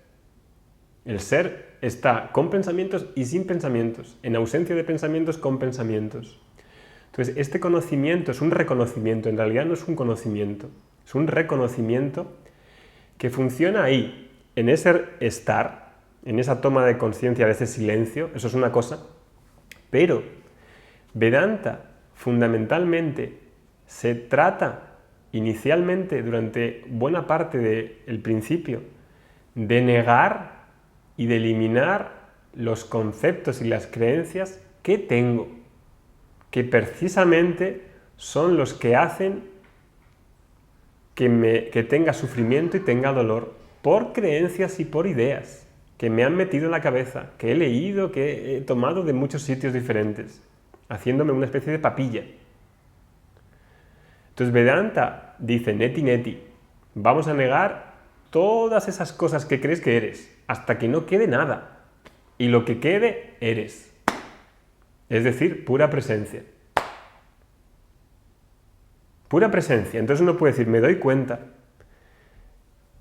Speaker 1: El ser está con pensamientos y sin pensamientos, en ausencia de pensamientos, con pensamientos. Entonces, este conocimiento es un reconocimiento, en realidad no es un conocimiento, es un reconocimiento que funciona ahí, en ese estar, en esa toma de conciencia de ese silencio, eso es una cosa, pero Vedanta fundamentalmente se trata inicialmente, durante buena parte del principio, de negar y de eliminar los conceptos y las creencias que tengo, que precisamente son los que hacen que tenga sufrimiento y tenga dolor por creencias y por ideas. que me han metido en la cabeza, que he leído, que he tomado de muchos sitios diferentes, haciéndome una especie de papilla. Entonces Vedanta dice, neti neti, vamos a negar todas esas cosas que crees que eres, hasta que no quede nada. Y lo que quede, eres. Es decir, pura presencia. Pura presencia. Entonces uno puede decir, me doy cuenta.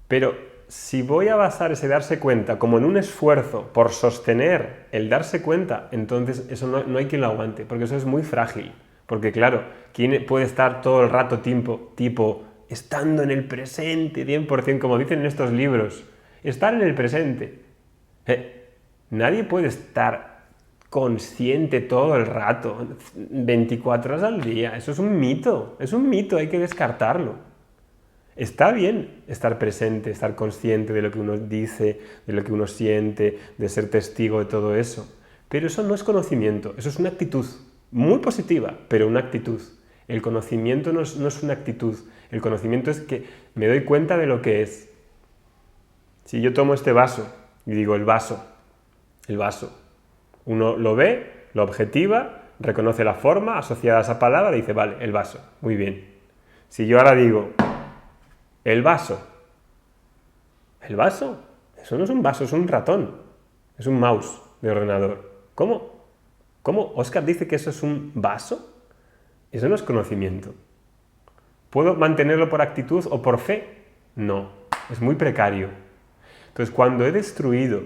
Speaker 1: Pero si voy a basar ese darse cuenta como en un esfuerzo por sostener el darse cuenta, entonces eso no hay quien lo aguante, porque eso es muy frágil. Porque claro, ¿quién puede estar todo el rato tipo estando en el presente 100%, como dicen en estos libros? Estar en el presente. Nadie puede estar consciente todo el rato, 24 horas al día. Eso es un mito, hay que descartarlo. Está bien estar presente, estar consciente de lo que uno dice, de lo que uno siente, de ser testigo de todo eso. Pero eso no es conocimiento, eso es una actitud. Muy positiva, pero una actitud. El conocimiento no es una actitud. El conocimiento es que me doy cuenta de lo que es. Si yo tomo este vaso y digo el vaso. Uno lo ve, lo objetiva, reconoce la forma asociada a esa palabra y dice, vale, el vaso, muy bien. Si yo ahora digo el vaso, eso no es un vaso, es un ratón, es un mouse de ordenador. ¿Cómo? ¿Oscar dice que eso es un vaso? Eso no es conocimiento. ¿Puedo mantenerlo por actitud o por fe? No, es muy precario. Entonces, cuando he destruido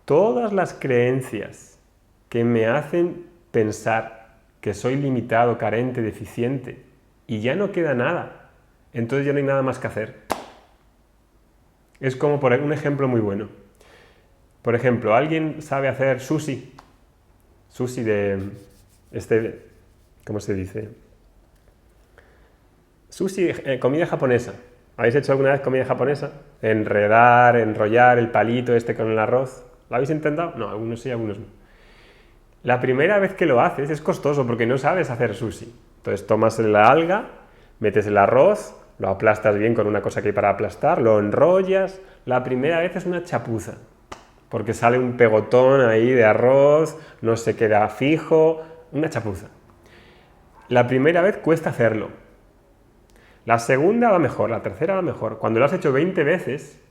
Speaker 1: todas las creencias que me hacen pensar que soy limitado, carente, deficiente, y ya no queda nada, entonces ya no hay nada más que hacer. Es como por un ejemplo muy bueno. Por ejemplo, ¿alguien sabe hacer sushi? Sushi de ¿cómo se dice? Sushi, comida japonesa. ¿Habéis hecho alguna vez comida japonesa? Enrollar el palito con el arroz. ¿Lo habéis intentado? No, algunos sí, algunos no. La primera vez que lo haces es costoso porque no sabes hacer sushi. Entonces tomas la alga, metes el arroz, lo aplastas bien con una cosa que hay para aplastar, lo enrollas. La primera vez es una chapuza. Porque sale un pegotón ahí de arroz, no se queda fijo, una chapuza. La primera vez cuesta hacerlo. La segunda va mejor, la tercera va mejor. Cuando lo has hecho 20 veces,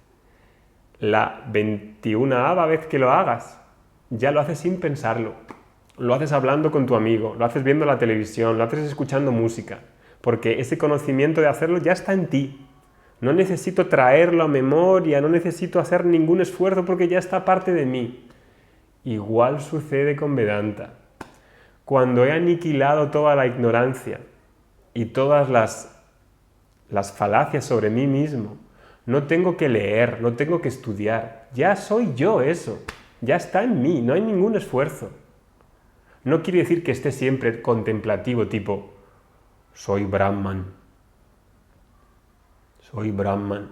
Speaker 1: la 21ª vez que lo hagas, ya lo haces sin pensarlo. Lo haces hablando con tu amigo, lo haces viendo la televisión, lo haces escuchando música. Porque ese conocimiento de hacerlo ya está en ti. No necesito traerlo a memoria, no necesito hacer ningún esfuerzo porque ya está parte de mí. Igual sucede con Vedanta. Cuando he aniquilado toda la ignorancia y todas las falacias sobre mí mismo, no tengo que leer, no tengo que estudiar. Ya soy yo eso, ya está en mí, no hay ningún esfuerzo. No quiere decir que esté siempre contemplativo, tipo, soy Brahman. Soy Brahman.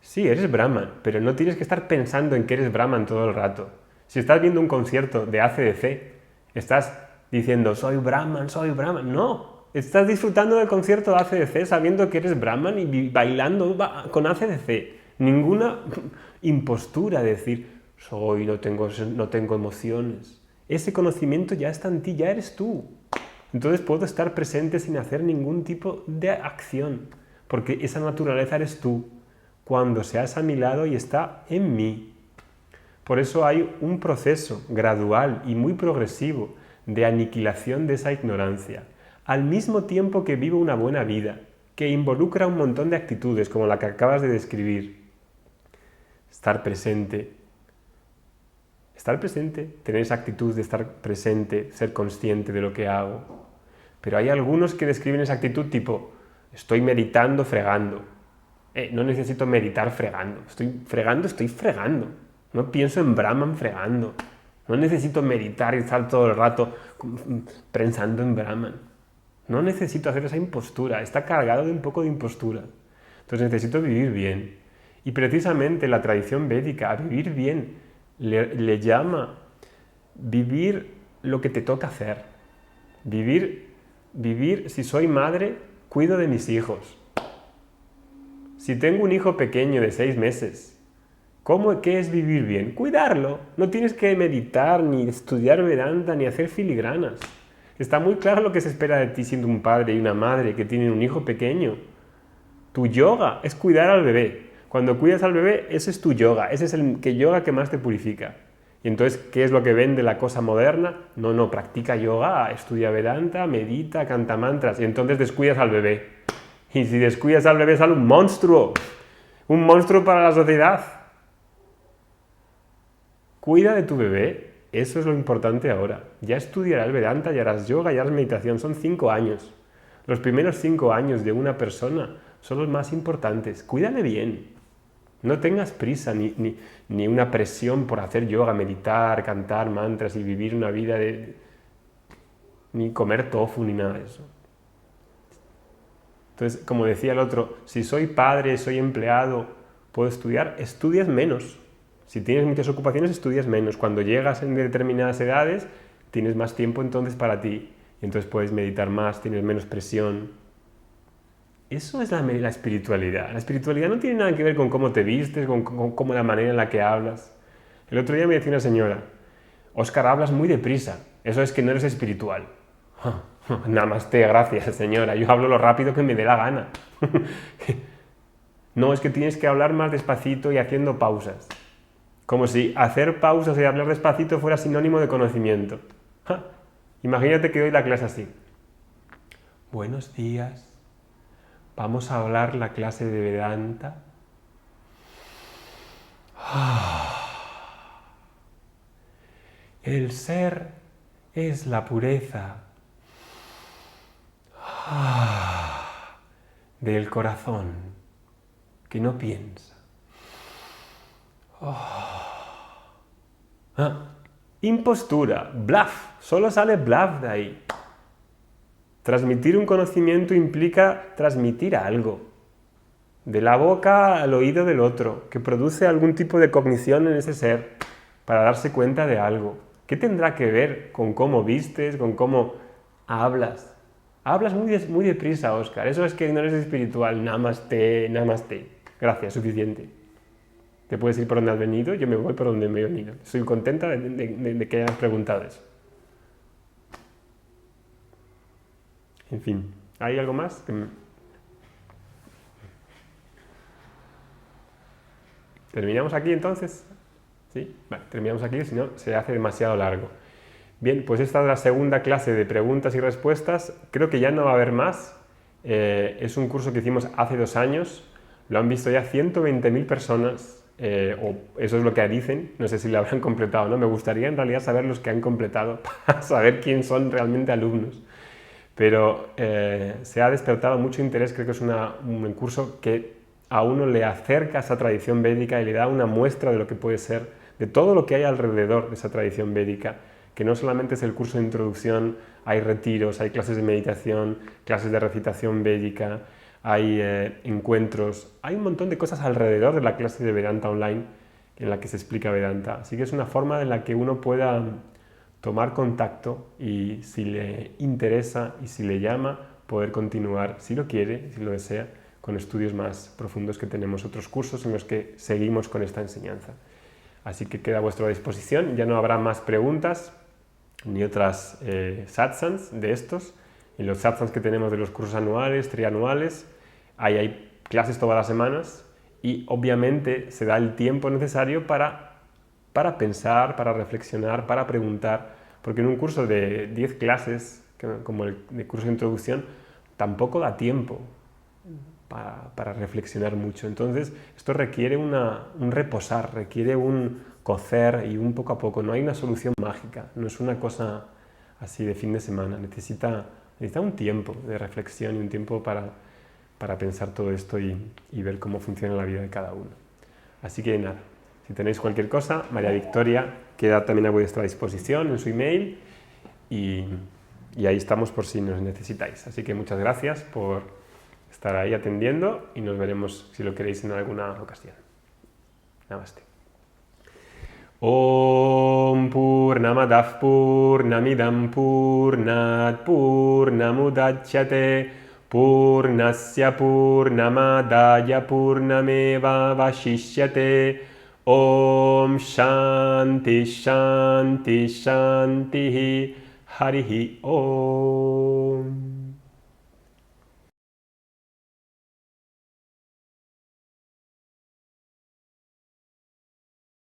Speaker 1: Sí, eres Brahman, pero no tienes que estar pensando en que eres Brahman todo el rato. Si estás viendo un concierto de AC/DC, estás diciendo, soy Brahman. No, estás disfrutando del concierto de AC/DC sabiendo que eres Brahman y bailando con AC/DC. Ninguna impostura de decir, no tengo emociones. Ese conocimiento ya está en ti, ya eres tú. Entonces puedo estar presente sin hacer ningún tipo de acción, porque esa naturaleza eres tú, cuando seas a mi lado y está en mí. Por eso hay un proceso gradual y muy progresivo de aniquilación de esa ignorancia, al mismo tiempo que vivo una buena vida, que involucra un montón de actitudes, como la que acabas de describir. Estar presente, tener esa actitud de estar presente, ser consciente de lo que hago. Pero hay algunos que describen esa actitud tipo, estoy meditando fregando. No necesito meditar fregando. Estoy fregando. No pienso en Brahman fregando. No necesito meditar y estar todo el rato pensando en Brahman. No necesito hacer esa impostura. Está cargado de un poco de impostura. Entonces necesito vivir bien. Y precisamente la tradición védica a vivir bien le llama vivir lo que te toca hacer. Vivir, si soy madre, cuido de mis hijos. Si tengo un hijo pequeño de 6 meses ¿Qué es vivir bien? Cuidarlo. No tienes que meditar, ni estudiar Vedanta, ni hacer filigranas. Está muy claro lo que se espera de ti siendo un padre y una madre que tienen un hijo pequeño. Tu yoga es cuidar al bebé. Cuando cuidas al bebé, ese es tu yoga. Ese es el yoga que más te purifica. Y entonces, ¿qué es lo que vende la cosa moderna? No, practica yoga, estudia Vedanta, medita, canta mantras. Y entonces descuidas al bebé. Y si descuidas al bebé, sale un monstruo. Un monstruo para la sociedad. Cuida de tu bebé. Eso es lo importante ahora. Ya estudiarás Vedanta, ya harás yoga, ya harás meditación. Son 5 años. Los primeros 5 años de una persona son los más importantes. Cuídale bien. No tengas prisa ni una presión por hacer yoga, meditar, cantar mantras y vivir una vida ni comer tofu ni nada de eso. Entonces, como decía el otro, si soy padre, soy empleado, puedo estudiar, estudias menos. Si tienes muchas ocupaciones, estudias menos. Cuando llegas en determinadas edades, tienes más tiempo entonces para ti. Y entonces puedes meditar más, tienes menos presión. Eso es la espiritualidad. La espiritualidad no tiene nada que ver con cómo te vistes, con la manera en la que hablas. El otro día me decía una señora, Óscar, hablas muy deprisa. Eso es que no eres espiritual. Namaste, gracias señora. Yo hablo lo rápido que me dé la gana. No, es que tienes que hablar más despacito y haciendo pausas. Como si hacer pausas y hablar despacito fuera sinónimo de conocimiento. Imagínate que doy la clase así. Buenos días. Vamos a hablar la clase de Vedanta. El ser es la pureza del corazón que no piensa. Impostura, bluff, solo sale bluff de ahí. Transmitir un conocimiento implica transmitir algo, de la boca al oído del otro, que produce algún tipo de cognición en ese ser, para darse cuenta de algo. ¿Qué tendrá que ver con cómo vistes, con cómo hablas? Hablas muy deprisa, Óscar. Eso es que no eres espiritual. Namaste, namaste. Gracias, suficiente. Te puedes ir por donde has venido, yo me voy por donde me he venido. Estoy contenta de que hayas preguntado eso. En fin, ¿hay algo más? ¿Terminamos aquí entonces? ¿Sí? Vale, terminamos aquí, si no se hace demasiado largo. Bien, pues esta es la segunda clase de preguntas y respuestas. Creo que ya no va a haber más. Es un curso que hicimos hace 2 años. Lo han visto ya 120.000 personas. O eso es lo que dicen. No sé si lo habrán completado o no. Me gustaría en realidad saber los que han completado para saber quién son realmente alumnos. Pero se ha despertado mucho interés. Creo que es un curso que a uno le acerca a esa tradición védica y le da una muestra de lo que puede ser, de todo lo que hay alrededor de esa tradición védica, que no solamente es el curso de introducción, hay retiros, hay clases de meditación, clases de recitación védica, hay encuentros, hay un montón de cosas alrededor de la clase de Vedanta online en la que se explica Vedanta. Así que es una forma en la que uno pueda tomar contacto y si le interesa y si le llama, poder continuar, si lo quiere, si lo desea, con estudios más profundos que tenemos otros cursos en los que seguimos con esta enseñanza. Así que queda a vuestra disposición, ya no habrá más preguntas ni otras satsangs de estos. En los satsangs que tenemos de los cursos anuales, trianuales, hay clases todas las semanas y obviamente se da el tiempo necesario para pensar, para reflexionar, para preguntar, porque en un curso de 10 clases, como el de curso de introducción, tampoco da tiempo para reflexionar mucho. Entonces, esto requiere un reposar, requiere un cocer y un poco a poco. No hay una solución mágica, no es una cosa así de fin de semana. Necesita un tiempo de reflexión y un tiempo para pensar todo esto y ver cómo funciona la vida de cada uno. Así que nada, si tenéis cualquier cosa, María Victoria queda también a vuestra disposición en su email y ahí estamos por si nos necesitáis. Así que muchas gracias por estar ahí atendiendo y nos veremos si lo queréis en alguna ocasión. Namaste. Om Purnamadav Purnamidam Purnat Purnamudachyate Purnasya Purnamadaya Purnameva Vashishyate Om Shanti Shanti Shanti Harihi Om.